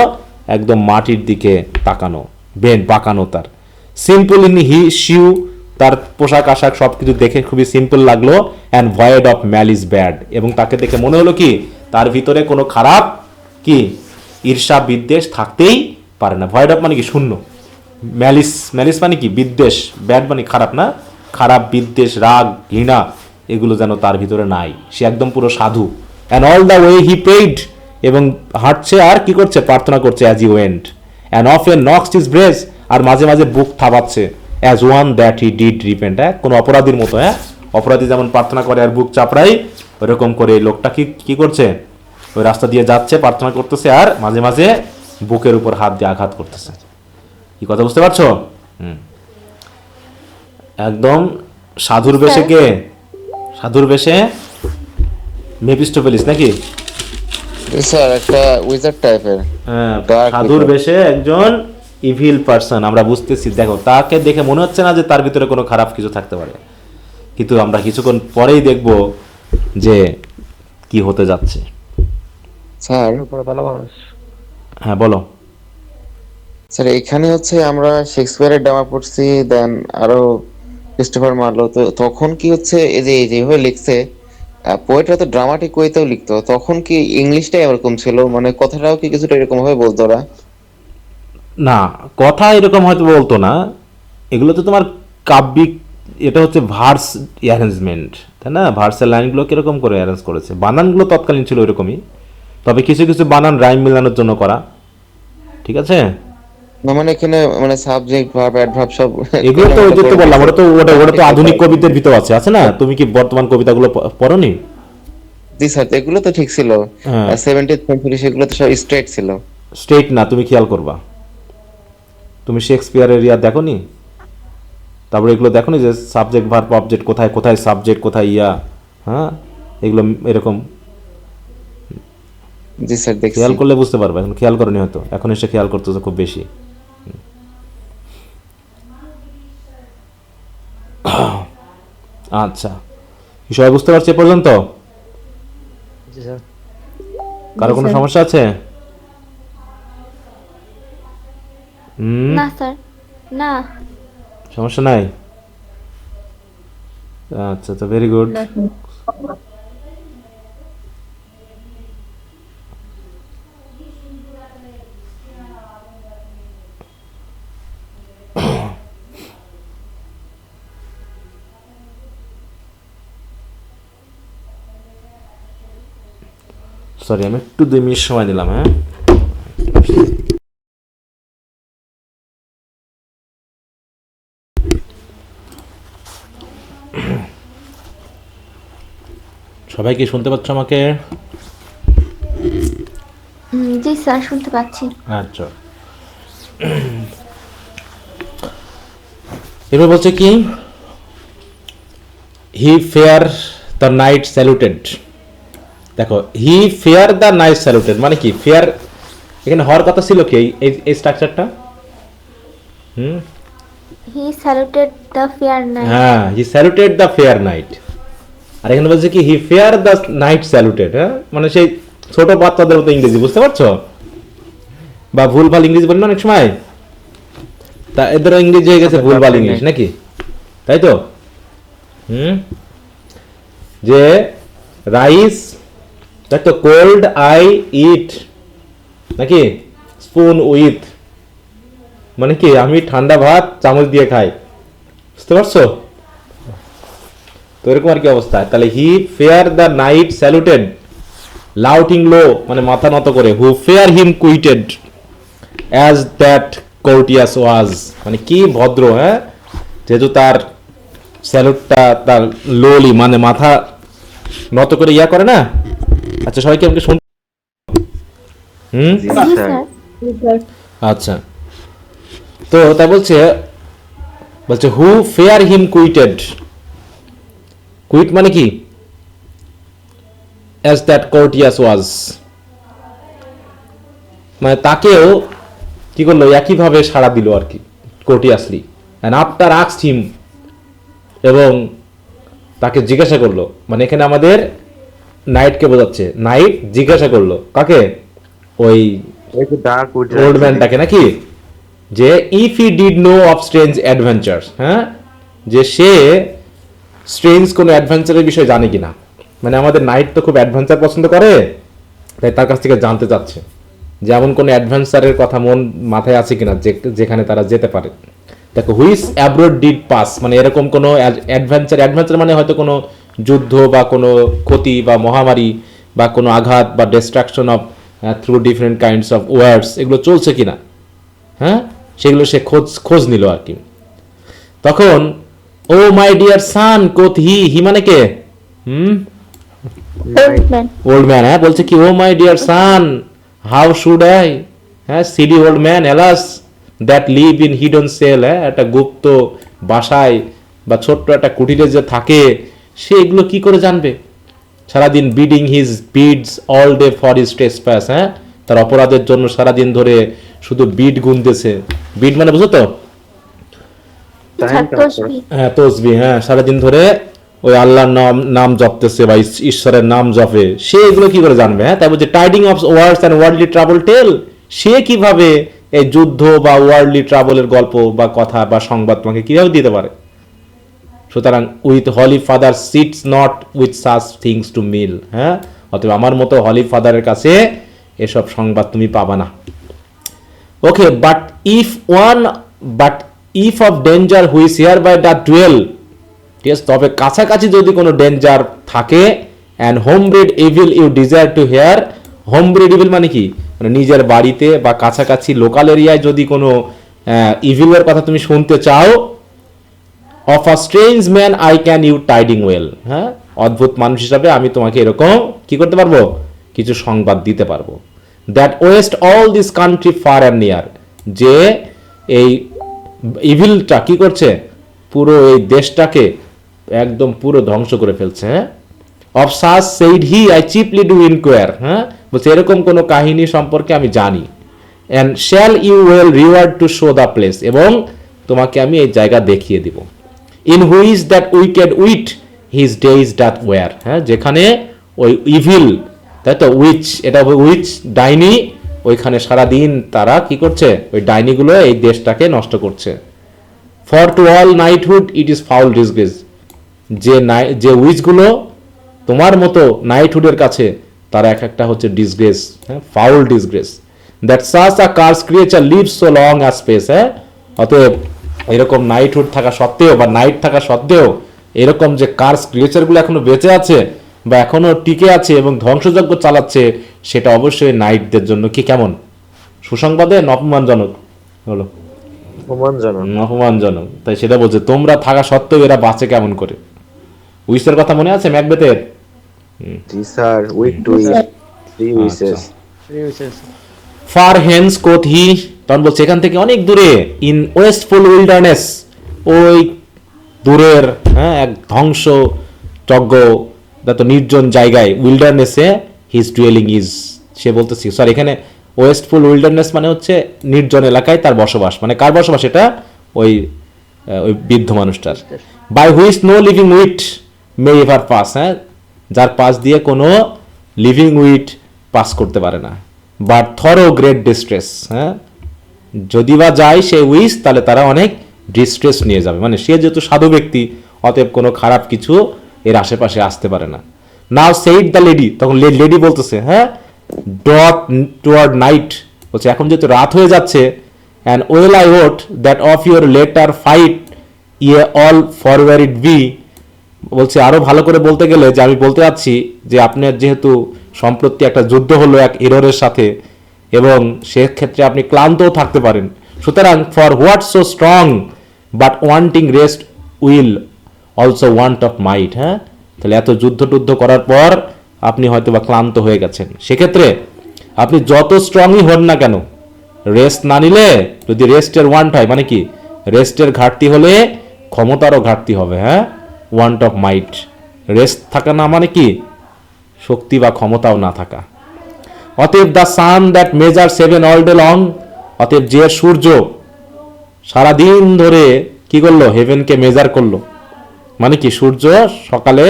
একদম মাটির দিকে তাকানো, বেন্ড বাঁকানো তার। সিম্পল ইন হি শিউ, তার পোশাক আশাক সবকিছু দেখে খুবই সিম্পল লাগলো। And void of malice bad, এবং তাকে দেখে মনে হলো কি তার ভিতরে কোনো খারাপ কি ঈর্ষা বিদ্বেষ থাকতেই পারে না। ভয়েড অফ মানে কি শূন্য, ম্যালিস ম্যালিস মানে কি বিদ্বেষ, ব্যাড মানে খারাপ না, খারাপ বিদ্বেষ রাগ ঘৃণা এগুলো যেন তার ভিতরে নাই, সে একদম পুরো সাধু। And all the way he prayed, এবং হাঁটছে আর কি করছে, প্রার্থনা করছে, as he went. And often knocked his breast, আর মাঝে মাঝে বুক থাবাচ্ছে, as one that he did repent, হ্যাঁ কোনো অপরাধীর মতো। হ্যাঁ, অপরাধী যেমন প্রার্থনা করে আর বুক চাপড়াই, ওরকম করে এই লোকটা কি করছে, ওই রাস্তা দিয়ে যাচ্ছে, প্রার্থনা করতেছে, আর মাঝে মাঝে বুকের উপর হাত দিয়ে আঘাত করতেছে। কি কথা বুঝতে পারছো? একদম সাধুর বেশে কে? সাধুর বেশে মেফিস্টোফেলিস নাকি? স্যার একটা উইজার্ড টাইপের। হ্যাঁ, Dark সাধুর wizard। বেশে একজন ইভিল পারসন আমরা বুঝতেছি। দেখো, তাকে দেখে মনে হচ্ছে না যে তার ভিতরে কোনো খারাপ কিছু থাকতে পারে, কিন্তু আমরা কিছুক্ষণ পরেই দেখব যে কি হতে যাচ্ছে। স্যার ভালো মানুষ। হ্যাঁ বলো। স্যার এখানে হচ্ছে আমরা শেক্সপিয়ারের ড্রামা পড়ছি, দেন আরো ক্রিস্টোফার মার্লো, তো তখন কি হচ্ছে এই যে যেভাবে লিখছে, পোয়েটরা তো ড্রামাটিক ওয়েতেও লিখতো, তখন কি ইংলিশটাই এরকম ছিল, মানে কথাটাও কি কিছুটা এরকম ভাবে বলতো ওরা? না, কথা এরকম হয়তো বলতো না, এগুলো তো তোমার কাব্যিক, এটা হচ্ছে ভার্স অ্যারেঞ্জমেন্ট, তাই না? ভার্সের লাইনগুলো কিরকম করে অ্যারেঞ্জ করেছে, বানানগুলো তৎকালীন ছিল ওইরকমই, তবে কিছু কিছু বানান রাইম মেলানোর জন্য করা, ঠিক আছে? না মানে এখানে মানে সাবজেক্ট ভার্ব অ্যাডভার্ব সব এগুলো তো ওই যে তো বললাম, ওটা তো ওটা তো আধুনিক কবিতা। কবিতার ভিতর আছে, আছে না? তুমি কি বর্তমান কবিতাগুলো পড়োনি? জি স্যার, তো এগুলো তো ঠিক ছিল, হ্যাঁ, 17th সেঞ্চুরি, সেগুলো তো সব স্ট্রেট ছিল। স্টেট না, তুমি খেয়াল করবা, তুমি শেক্সপিয়ারের ইয়া দেখোনি? তারপরে এগুলো দেখোনি যে সাবজেক্ট ভার্ব অবজেক্ট কোথায় কোথায়, সাবজেক্ট কোথায় ইয়া, হ্যাঁ, এগুলো এরকম জি স্যার দেখছি। খেয়াল করলে বুঝতে পারবে, এখন খেয়াল করনি হয়তো, এখন এসে খেয়াল করতেছে খুব বেশি। আচ্ছা, বিষয় বুঝতে পারছি এ পর্যন্ত? জি স্যার। কারো কোনো সমস্যা আছে? না স্যার, না। সমস্যা নাই? আচ্ছা, তো ভেরি গুড। সরি, আমি একটু 2 মিনিট সময় দিলাম, হ্যাঁ। সবাই কি শুনতে পাচ্ছ আমাকে? জি স্যার, শুনতে পাচ্ছি। আচ্ছা, এবার বলছে কি, হি ফেয়ার দ্য নাইট স্যালুটেড। দেখো, হি ফেয়ার দ্য নাইট স্যালুটেড মানে কি? ফেয়ার এখানে হওয়ার কথা ছিল কি এই স্ট্রাকচারটা? হি স্যালুটেড দ্য ফেয়ার নাইট। হ্যাঁ, হি স্যালুটেড দ্য ফেয়ার নাইট। আর এখানে বলছে কি, হি ফেয়ার দ্য নাইট স্যালুটেড। হ্যাঁ, মানে সেই ছোট বাচ্চাদের মতো ইংরেজি, বুঝতে পারছো? বা ভুলভাল ইংরেজি বলি না অনেক সময়, তা এদেরও ইংরেজি হয়ে গেছে ভুলভাল ইংলিশ নাকি, তাই তো? যে রাইস, তাই তো, কোল্ড আই ইট নাকি, স্পুন উইথ, মানে কি আমি ঠান্ডা ভাত চামচ দিয়ে খাই, বুঝতে পারছো? তো এরকম আর কি অবস্থা। তাহলে he fair the knight saluted, louting low মানে মাথা নত করে, who fair him quited as that courteous was, মানে কি ভদ্র, হ্যাঁ, যেহেতু তার স্যালুটটা তার লোলি মানে মাথা নত করে ইয়া করে না। আচ্ছা, সবাইকে আমাকে শুন। জি জি স্যার। স্যার। আচ্ছা, তো তাই বলছে, বলছে হু ফেয়ার হিম কুইটেড, কুইট মানে কি, অ্যাজ দ্যাট কোর্টিয়াস ওয়াজ, মানে তাকেও কি করলো, একইভাবে সাড়া দিল আর কি, কোর্টিয়াসলি। অ্যান্ড আফটার আস্কড হিম, এবং তাকে জিজ্ঞাসা করলো, মানে এখানে আমাদের নাইটকে বোঝাচ্ছে, নাইট জিজ্ঞাসা করলো কাকে, ওই এই যে ডার্ক ওল্ড ম্যানটাকে নাকি, যে if he did know of strange adventures, হ্যাঁ, যে সে স্ট্রেঞ্জ কোনো অ্যাডভেঞ্চারের বিষয় জানে কিনা, মানে আমাদের নাইট তো খুব অ্যাডভেঞ্চার পছন্দ করে, তাই তার কাছ থেকে জানতে চাচ্ছে যে এমন কোনো অ্যাডভেঞ্চারের কথা মাথায় আছে কিনা যেখানে তারা যেতে পারে। দেখো, হুইচ অ্যাব্রোড ডিড পাস, মানে এরকম কোনো অ্যাডভেঞ্চার মানে হয়তো কোনো যুদ্ধ বা কোনো ক্ষতি বা মহামারী বা কোনো আঘাত বা destruction of through different kinds of words, এগুলো চলছে কিনা, হ্যাঁ, সেগুলো সে খোঁজ নিল আর কি। তখন ও my dear San কোথ he, he মানে কে, Old man. ওল্ড ম্যান, হ্যাঁ, বলছে কি, O my dear son, how should I, হ্যাঁ, silly old man alas that live in hidden cell, হ্যাঁ, একটা গুপ্ত বাসায় বা ছোট্ট একটা কুটিরে যে থাকে, সে এগুলো কি করে জানবে? সারাদিন bidding his beads all day for his trespass, হ্যাঁ, তার অপরাধের জন্য সারাদিন ধরে শুধু বিড গুনতেছে। বিড মানে বুঝো তো? টাইম কাউন্ট করে। হ্যাঁ, তসবি, হ্যাঁ, সারাদিন ধরে ওই আল্লাহর নাম নাম জপতেছে বা ঈশ্বরের নাম জপে, সে এগুলো কি করে জানবে? হ্যাঁ, তাই বলছে tiding of words and worldly travel tell, সে কিভাবে এই যুদ্ধ বা ওয়ার্ল্ডলি ট্রাভেলের গল্প বা কথা বা সংবাদ তোমাকে কিভাবে দিতে পারে? সুতরাং with holy father sits not with such things to mell, হ্যাঁ, অতএব আমার মতো হলি ফাদারের কাছে এসব সংবাদ তুমি পাবা না। Okay, but if of danger which here by the dwell, ঠিক আছে, তবে কাছাকাছি যদি কোনো ডেঞ্জার থাকে, and home bred evil you desire to hear, home bred evil মানে কি, মানে নিজের বাড়িতে বা কাছাকাছি লোকাল এরিয়ায় যদি কোনো ইভিলের কথা তুমি শুনতে চাও, of a strange man I can you tiding well, হ্যাঁ, অদ্ভুত মানুষ হিসাবে আমি তোমাকে এরকম কি করতে পারবো, কিছু সংবাদ দিতে পারবো। That West all this country fur and near, যে এই ইভিলটা কি করছে, পুরো এই দেশটাকে একদম পুরো ধ্বংস করে ফেলছে, হ্যাঁ। Of such said he I chiefly do inquire, হ্যাঁ, বলছে এরকম কোনো কাহিনী সম্পর্কে আমি জানি। And shall you well reward to show the place, এবং তোমাকে আমি এই জায়গা দেখিয়ে দিব। In which that wicked wight his days doth wear, হ্যাঁ, যেখানে ওই ইভিল, তাই তো, উইচ, এটা উইচ ডাইনি, ওইখানে সারাদিন তারা কি করছে, ওই ডাইনিগুলো এই দেশটাকে নষ্ট করছে। For to all knighthood it is foul disgrace, যে উইচগুলো তোমার মতো নাইটহুডের কাছে তারা এক একটা হচ্ছে ডিসগ্রেস, হ্যাঁ, foul disgrace. That such a cursed creature lives so long as space, হ্যাঁ, অতএব এরকম নাইটহুড থাকা সত্ত্বেও বা নাইট থাকা সত্ত্বেও এরকম যে কার্স ক্রিয়েচারগুলো এখনো বেঁচে আছে বা এখনো টিকে আছে এবং ধ্বংসযজ্ঞ চালাচ্ছে, সেটা অবশ্যই নাইটদের জন্য কি কেমন, সুসংবাদে অপমানজনক হলো, অপমানজনক। অপমানজনক। তাই সেটা বলছে তোমরা থাকা সত্ত্বেও এরা বাঁচে কেমন করে। উইসের কথা মনে আছে ম্যাকবেথের? জি স্যার, উইক টু উইক, 3 witches. Far hence quoth he, তখন বলছে এখান থেকে অনেক দূরে, ইন ওয়েস্টফুল উইল্ডারনেস, ওই দূরের, হ্যাঁ, এক ধ্বংস যজ্ঞ তো নির্জন জায়গায়, উইল্ডারনেসে হিজ ডুয়েলিং ইজ, সে বলতেছি, সরি, এখানে ওয়েস্টফুল উইল্ডারনেস মানে হচ্ছে নির্জন এলাকায় তার বসবাস, মানে কার বসবাস এটা, ওই ওই বৃদ্ধ মানুষটার। By which no living wight may ever pass, হ্যাঁ, যার পাশ দিয়ে কোনো লিভিং উইট পাস করতে পারে না। বাট থরো গ্রেট ডিস্ট্রেস, হ্যাঁ, যদি বা যায় সে উইস, তাহলে তারা অনেক ডিস্ট্রেস নিয়ে যাবে, মানে সে যেহেতু সাধু ব্যক্তি, অতএব কোনো খারাপ কিছু এর আশেপাশে আসতে পারে না। নাও সেইড দ্য লেডি, তখন লেডি বলতেছে, হ্যাঁ, ডট টুয়ার্ড নাইট, বলছে এখন যেহেতু রাত হয়ে যাচ্ছে, and well I wot that of your later fight ye all forwearied be, বলছে আরো ভালো করে বলতে গেলে যে আমি বলতে চাচ্ছি যে আপনার যেহেতু সম্প্রতি একটা যুদ্ধ হলো এক এররের সাথে, এবং সেক্ষেত্রে আপনি ক্লান্তও থাকতে পারেন, সুতরাং for what so strong but wanting rest will also want of might, হ্যাঁ, তাহলে এত যুদ্ধ টুদ্ধ করার পর আপনি হয়তো বা ক্লান্ত হয়ে গেছেন, সেক্ষেত্রে আপনি যত স্ট্রংই হন না কেন, রেস্ট না নিলে, যদি রেস্টের ওয়ান্ট হয় মানে কি, রেস্টের ঘাটতি হলে ক্ষমতারও ঘাটতি হবে, হ্যাঁ, ওয়ান্ট অফ মাইট, রেস্ট থাকা না মানে কি, শক্তি বা ক্ষমতাও না থাকা। অতএব the sun that measure 7 all day long, অতএব যে সূর্য সারাদিন ধরে কি করলো, হেভেনকে মেজার করলো, মানে কি, সূর্য সকালে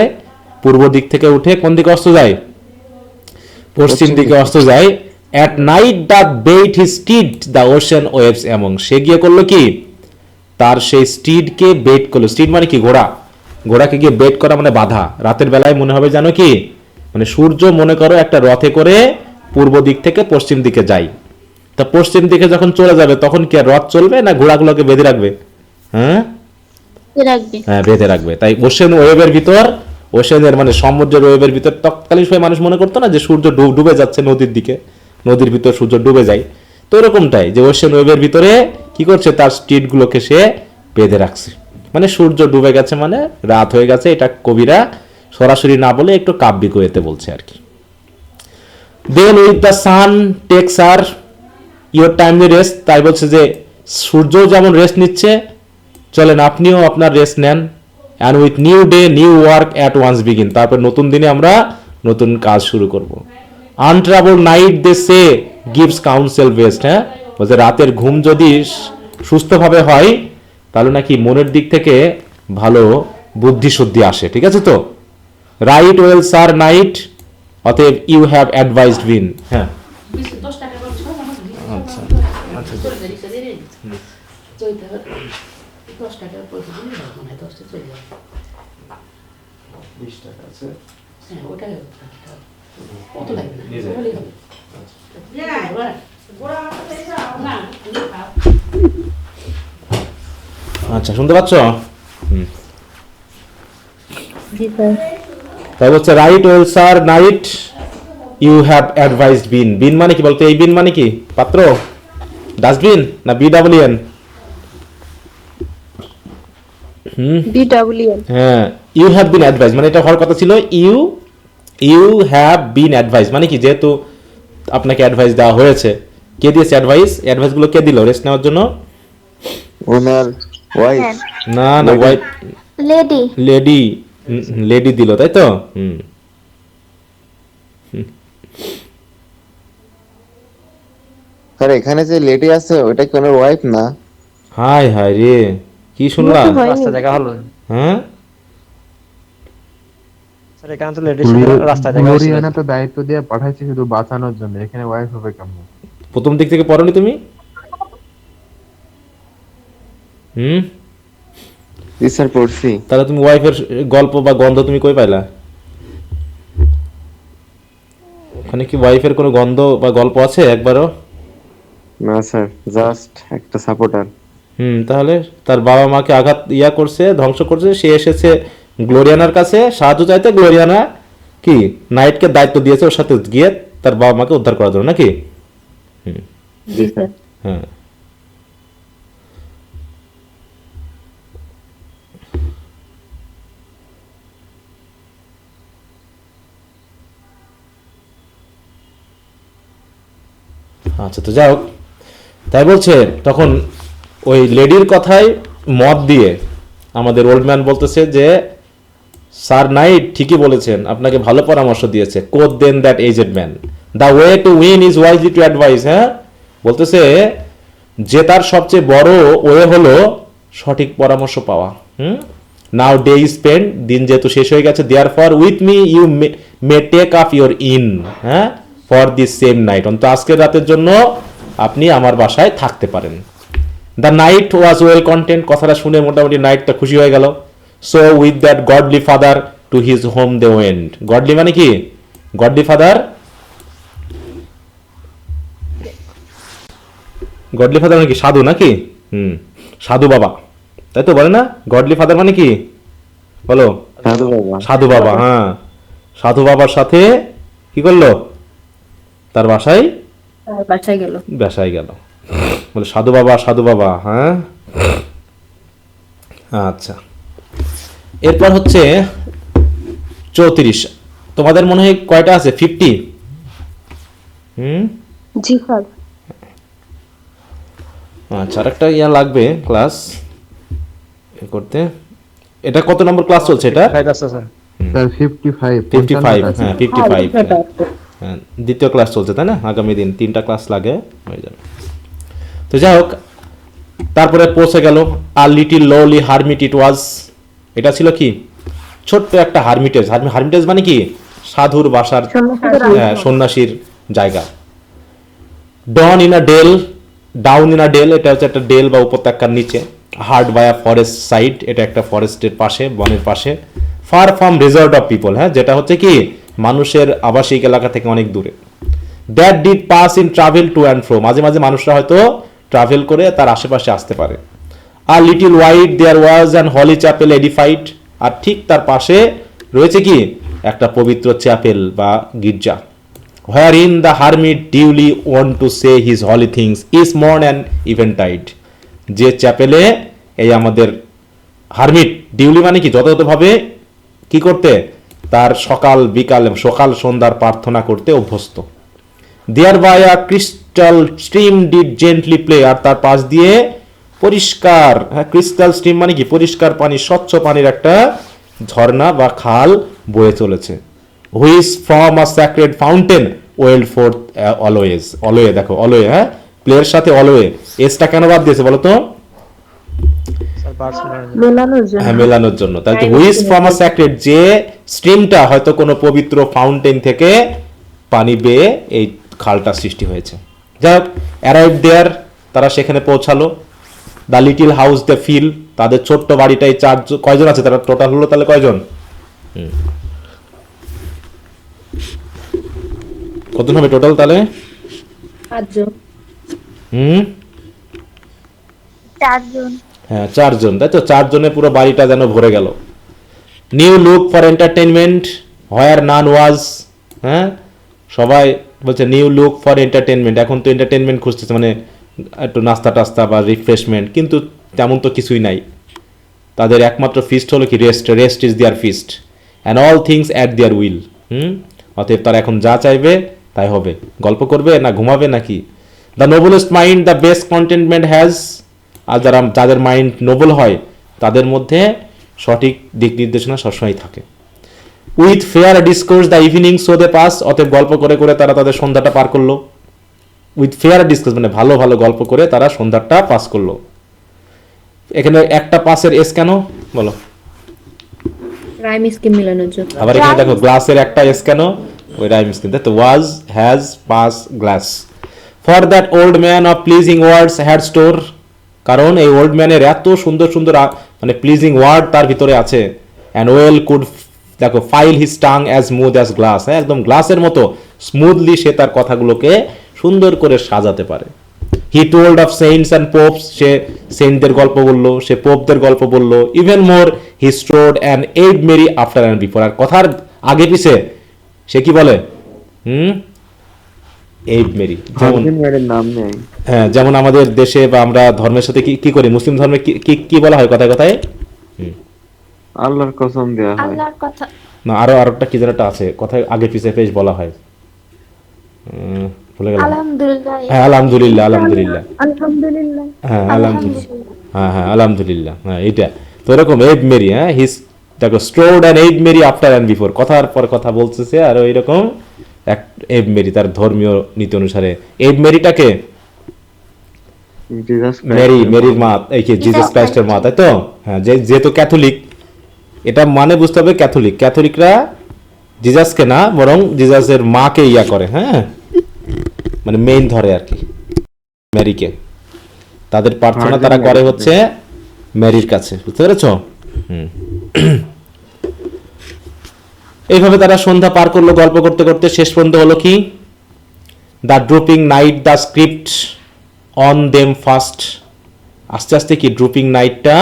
পূর্ব দিক থেকে উঠে কোন দিকে অস্ত যায়, পশ্চিম দিকে অস্ত যায়। At night the bait his steeds the ocean waves, এবং সে গিয়ে করলো কি, তার সেই স্টিডকে বেট করলো, স্টিড মানে কি, ঘোড়া, ঘোড়াকে গিয়ে বেট করা মানে বাধা। রাতের বেলায় মনে হবে জানো কি, মানে সূর্য মনে করো একটা রথে করে পূর্ব দিক থেকে পশ্চিম দিকে যায়, তা পশ্চিম দিকে যখন চলে যাবে তখন কি আর রথ চলবে না ঘোড়াগুলোকে বেঁধে রাখবে, হ্যাঁ, রাখবে। হ্যাঁ, বেঁধে রাখবে। তাই ওশেন ওয়েভের ভিতর, ওশেনের মানে সমুদ্রের ওয়েভের ভিতর তৎকালীন সময় মানুষ মনে করতো না যে সূর্য ডুবে যাচ্ছে নদীর দিকে, নদীর ভিতর সূর্য ডুবে যায়, তো এরকমটাই যে ওশেন ওয়েভের ভিতরে কি করছে, তার স্টিডগুলোকে সে বেঁধে রাখছে, মানে সূর্য ডুবে গেছে মানে রাত হয়ে গেছে, এটা কবিরা সরাসরি না বলে একটু কাব্যিক ওয়েতে বলছে আর কি। Then with the sun takes are your timely rest, তাই বলছে যে সূর্য যেমন রেস্ট নিচ্ছে, চলেন আপনিও আপনার রেস্ট নেন। And with new day new work at once begin, তারপর নতুন দিনে আমরা নতুন কাজ শুরু করব। Untroubled night they say gives counsel best, হ্যাঁ বলছে রাতের ঘুম যদি সুস্থভাবে হয় তাহলে নাকি মনের দিক থেকে ভালো বুদ্ধি শুদ্ধি আসে, ঠিক আছে তো। রাইট ওয়েল স্যার নাইট, অতএব ইউ হ্যাভ অ্যাডভাইসড বিন। হ্যাঁ আচ্ছা আচ্ছা আচ্ছা শুনতে পাচ্ছ? জি স্যার। তাই বলছে right well sir knight you have advised been. Been মানে কি বলতে, এই বিন মানে কি পাত্র, ডাস্টবিন না BWN? BWN। হ্যাঁ ইউ হ্যাভ বিন অ্যাডভাইস মানে এটা হওয়ার কথা ছিল you you have been advise, মানে কি যেহেতু আপনাকে অ্যাডভাইস দেওয়া হয়েছে। কে দিয়েছে অ্যাডভাইস? অ্যাডভাইসগুলো কে দিল রেস্ট নেওয়ার জন্য? ওনার ওয়াইফ। না না ওয়াইফ, লেডি। লেডি, লেডি দিল, তাই তো। হুম স্যার এখানে যে লেডি আছে ওটা কি ওনার ওয়াইফ না? হাই হাই রে, কি শুনলাম? রাস্তা জায়গা হলো হ্যাঁ স্যার, এখানে তো লেডিস রাস্তা জায়গা হয়েছিল। গ্লোরিয়ানা তো দায়িত্ব দিয়ে পাঠাইছে শুধু বাঁচানোর জন্য, এখানে ওয়াইফ হবে কেমন? প্রথম দিক থেকে পড়নি তুমি? জি স্যার পড়ছি। তাহলে তুমি ওয়াইফের গল্প বা গন্ধ তুমি কই পাইলা? ওখানে কি ওয়াইফের কোনো গন্ধ বা গল্প আছে একবারও? না স্যার, জাস্ট একটা সাপোর্টার। তাহলে তার বাবা মাকে আঘাত করছে, ধ্বংস করছে, সে এসেছে গ্লোরিয়ানার কাছে সাহায্য চাইতে। গ্লোরিয়ানা কি নাইটকে দায়িত্ব দিয়েছে ওর সাথে গিয়ে তার বাবা মাকে উদ্ধার করার জন্য, নাকি? জি স্যার। হ্যাঁ আচ্ছা, তো যাই হোক, তাই বলছে তখন ওই লেডির কথায় মত দিয়ে আমাদের ওল্ড ম্যান বলতেছে যে স্যার নাইট ঠিকই বলেছেন, আপনাকে ভালো পরামর্শ দিয়েছে। Quoth then that aged man, the way to win is wisely to advise. হ্যাঁ বলতেছে জেতার সবচেয়ে বড় ওয়ে হলো সঠিক পরামর্শ পাওয়া। নাও ডে ইজ স্পেন্ড, দিন যেহেতু শেষ হয়ে গেছে। Therefore with me you may take up your inn, হ্যাঁ ফর দিস সেম নাইট, অন্তত আজকের রাতের জন্য আপনি আমার বাসায় থাকতে পারেন। The knight was well content, কথাটা শুনে মোটামুটি নাইটটা খুশি হয়ে গেল। So with that godly father to his home they went. Godly মানে কি? গডলি ফাদার, গডলি ফাদার মানে কি? সাধু, নাকি? সাধু বাবা, তাই তো বলে না? গডলি ফাদার মানে কি বলো? সাধু বাবা। সাধু বাবা, হ্যাঁ সাধু বাবার সাথে কি করলো? তার বাসায় বাসায় গেল। বলে সাধু বাবা, সাধু বাবা। হ্যাঁ আচ্ছা, এরপর হচ্ছে 34। তোমাদের মনে হয় কয়টা আছে? 50? জি স্যার। আচ্ছা, আর একটা লাগবে ক্লাস করতে। এটা কত নম্বর ক্লাস চলছে এটা? স্যার 55 55, হ্যাঁ 55, হ্যাঁ দ্বিতীয় ক্লাস চলছে, তাই না? আগামী দিন 3টা ক্লাস লাগে, হয়ে যাবে। তো যাই হোক, তারপরে পৌঁছে গেল আর লিটিল লোলি হারমিট ইট ওয়াজ। এটা ছিল কি? ছোট্ট একটা হারমিটেজ। হারমিটেজ মানে কি? সাধুর বাসার, সন্ন্যাসীর জায়গা। Down in a dale, down in a dale, এটা হচ্ছে একটা ডেল বা উপত্যকার নিচে। Hard by a forest side, এটা একটা ফরেস্টের পাশে, বনের পাশে। Far from resort of people, হ্যাঁ যেটা হচ্ছে কি মানুষের আবাসিক এলাকা থেকে অনেক দূরে। That did pass in travel to and ফ্রো, মাঝে মাঝে মানুষরা হয়তো ট্রাভেল করে তার আশেপাশে আসতে পারে। আর little wide there was an holy chapel edified, আর ঠিক তার পাশে রয়েছে কি একটা পবিত্র চ্যাপেল বা গির্জা। Where in the hermit duly wont to say his holy things is morn and eventide, যে চ্যাপেলে এই আমাদের হারমিট, ডিউলি মানে কি যথাযথভাবে কি করতে, তার সকাল বিকাল সকাল সন্ধ্যার প্রার্থনা করতে অভ্যস্ত। There by a crystal stream did gently play, আর তার পাশ দিয়ে পরিষ্কার, হ্যাঁ ক্রিস্টাল স্ট্রিম মানে কি পরিষ্কার পানি, স্বচ্ছ পানির একটা ঝর্ণা বা খাল বয়ে চলেছে। Which from a sacred fountain well forth always, alway দেখো অলওয়ে, হ্যাঁ প্লেয়ের সাথে অলওয়ে, এসটা কেন বাদ দিয়েছে বলো তো? স্যার পার্সোনাল মেলানোর জন্য। হ্যাঁ মেলানোর জন্য। তাই তো হুইচ ফ্রম আ স্যাক্রেড, যে স্ট্রিমটা হয়তো কোনো পবিত্র ফাউন্টেন থেকে পানি বেয়ে এই খালটা সৃষ্টি হয়েছে। যাই হোক, অ্যারাইভ দেয়ার, তারা সেখানে পৌঁছালো। The little house the fill, তাদের ছোট্ট বাড়িটাই কয়জন আছে তারা টোটাল হলো তাহলে কয়জন? কতজন হবে টোটাল তাহলে? 5 জন। হুম 4 জন। হ্যাঁ 4 জন, তাই তো 4 জনে পুরো বাড়িটা যেন ভরে গেল। নিউ লুক ফর এন্টারটেনমেন্ট হোয়ার নান ওয়াজ, হ্যাঁ সবাই বলছে নিউ লুক ফর এন্টারটেনমেন্ট, এখন তো এন্টারটেনমেন্ট খুঁজতেছে, মানে একটু নাস্তা টাস্তা বা রিফ্রেশমেন্ট, কিন্তু তেমন তো কিছুই নাই। তাদের একমাত্র ফিস্ট হলো কি rest, rest is their feast and all things at their will. অতএব তারা এখন যা চাইবে তাই হবে। গল্প করবে না ঘুমাবে নাকি? The noblest mind the best contentment has, আর যাদের মাইন্ড নোবেল হয় তাদের মধ্যে সঠিক দিক নির্দেশনা সবসময় থাকে। With fair discourse the evening so they pass, অতএব গল্প করে করে তারা তাদের সন্ধ্যাটা পার করলো। উইথ ফেয়ার ডিসকোর্স মানে ভালো ভালো গল্প করে তারা সন্ধ্যাটা পাস করলো। এখানে একটা পাসের এস কেন বলো? রাইম স্কিম মেলানোর জন্য। আবার এখানে দেখো গ্লাসের একটা এস কেন? ওই রাইম স্কিম, তো ওয়াজ has pass glass. For that old man of pleasing words had store, কারণ এই ওল্ড ম্যানের এত সুন্দর সুন্দর মানে প্লিজিং ওয়ার্ড তার ভিতরে আছে। অ্যান্ড ওয়েল কুড দেখো file his tongue as smooth as glass, হ্যাঁ একদম গ্লাসের মতো স্মুথলি সে তার কথাগুলোকে সুন্দর করে সাজাতে পারে। He told of saints and popes, সে সেন্টদের গল্প বললো, সে পোপদের গল্প বললো। Even more he strowed and aid Mary after and before, আর কথার আগে পিছে সে কি বলে? এইড মেরি, যেমন নাম নেই। হ্যাঁ যেমন আমাদের দেশে বা আমরা ধর্মের সাথে কি কি করি, মুসলিম ধর্মে কি কি বলা হয় কথায় কথায়? আল্লাহর কসম দেয়া হয়। আল্লাহর কথা। না আরো আরেকটা কি যেন একটা আছে, কথায় আগে পিছে বেশ বলা হয়, ভুলে গেলাম। আলহামদুলিল্লাহ। হ্যাঁ আলহামদুলিল্লাহ, আলহামদুলিল্লাহ, আলহামদুলিল্লাহ। হ্যাঁ আলহামদুলিল্লাহ, হ্যাঁ হ্যাঁ আলহামদুলিল্লাহ, হ্যাঁ এইটা তো এরকম। এইড মেরি, হ্যাঁ হিস দেখো stored and aid Mary after and before, কথার পর কথা বলতেছে আর ওইরকম এক এইড মেরি তার ধর্মীয় নীতি অনুসারে। এইড মেরিটাকে মেরির মা, এই কি জিসাস ক্রাইস্টের মা, তাই তো? হ্যাঁ যেহেতু ক্যাথলিক, এটা মানে বুঝতে হবে ক্যাথলিকরা জিজাসকে না বরং জিজাসের মাকে ইয়া করে, হ্যাঁ মানে মেইন ধরে আর কি ম্যারিকে। তাদের প্রার্থনা তারা করে হচ্ছে ম্যারির কাছে, বুঝতে পেরেছ? এইভাবে তারা সন্ধ্যা পার করলো গল্প করতে করতে। শেষ পর্যন্ত হলো কি? The drooping night the script on them fast, আস্তে আস্তে কি ড্রুপিং নাইটটা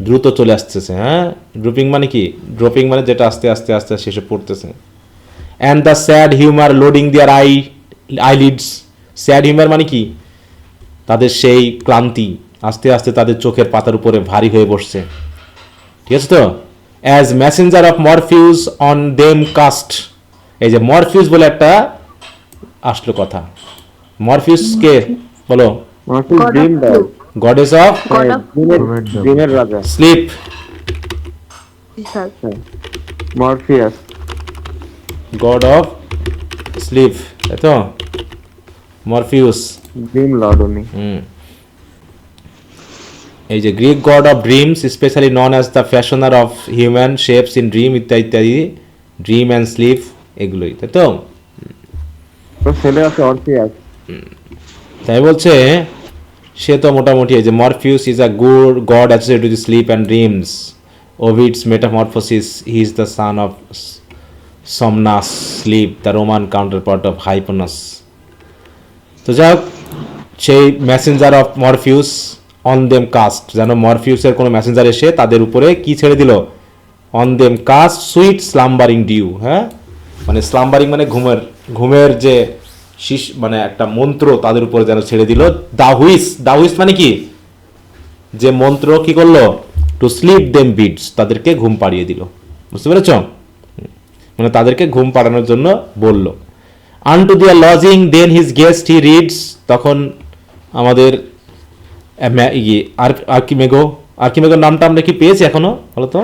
দ্রুত চলে আসতেছে। হ্যাঁ ড্রুপিং মানে কি? ড্রপিং মানে যেটা আস্তে আস্তে আস্তে শেষে পড়তেছে। And the sad humour loading their eyelids, sad humour মানে কি? তাদের সেই ক্লান্তি আস্তে আস্তে তাদের চোখের পাতার উপরে ভারী হয়ে বসছে, ঠিক আছে তো? As messenger of Morpheus on them cast, এই যে মরফিউস বলে একটা আসলো কথা। মরফিউস কে বলো? গডেস অফ ড্রিমের রাজা, sleep, Morpheus, god of sleep, তাই তো? মরফিউস ড্রিম লর্ড উনি। এই যে Greek god of dreams, specially known as the fashioner of human shapes in dream ইত্যাদি ইত্যাদি, ড্রিম অ্যান্ড স্লিপ এগুলোই, তাই তো? ছেলে আছে অরফিয়াস, তাই বলছে সে তো মোটামুটি এই যে Morpheus is a good god associated with sleep and dreams, Ovid's Metamorphoses, he is the son of Somnus, sleep the Roman counterpart of Hypnos. তো যাই হোক, সেই messenger of Morpheus on them cast, যেন মরফিউসের কোনো Messenger এসে তাদের উপরে কি ছেড়ে দিল? On them cast sweet slumbering dew, হ্যাঁ মানে স্লাম্বারিং মানে ঘুমের যে মানে একটা মন্ত্র তাদের উপরে যেন ছেড়ে দিল। দাহুইস মানে কি? যে মন্ত্র কি করলো? টু স্লিপ দেম বিডস, তাদেরকে ঘুম পাড়িয়ে দিল, বুঝতে পেরেছ? মানে তাদেরকে ঘুম পাড়ানোর জন্য বলল। Unto their lodging then his guest he reads, তখন আমাদের আর্কিমেগোর নামটা আমরা কি পেয়েছি এখনো বলো তো?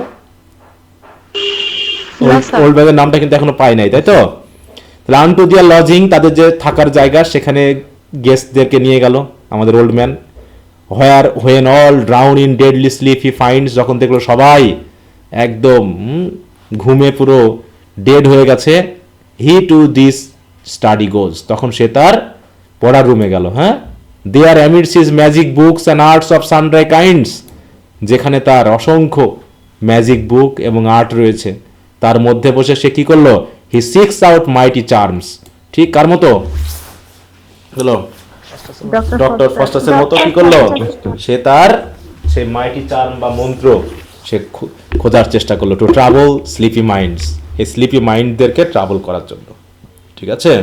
ওল্ড ব্যাগের নামটা কিন্তু এখনো পাই নাই, তাই তো? তাহলে আনটু দেয়ার লজিং, তাদের যে থাকার জায়গা, সেখানে গেস্টদেরকে নিয়ে গেল আমাদের old man. When all drowned in deadly sleep he finds, যখন দেখলো সবাই একদম ঘুমে পুরো ডেড হয়ে গেছে, he to this study goes, তখন সে তার পড়ার রুমে গেল। হ্যাঁ, there amidst his magic books and arts of sundry kinds, যেখানে তার অসংখ্য ম্যাজিক বুক এবং আর্ট রয়েছে, তার মধ্যে বসে সে কি করলো? হি সিক্স আউট মাইটি চার্মস। ঠিক কার মতো? হলো ডক্টর ফস্টাসের মতো কি করলো? সে তার সেই মাইটি চার্ম বা মন্ত্র সে খোঁজার চেষ্টা করলো, টু ট্রাভেল স্লিপি মাইন্ডস, এই স্লিপি মাইন্ডদেরকে ট্রাভেল করার জন্য। ঠিক আছে,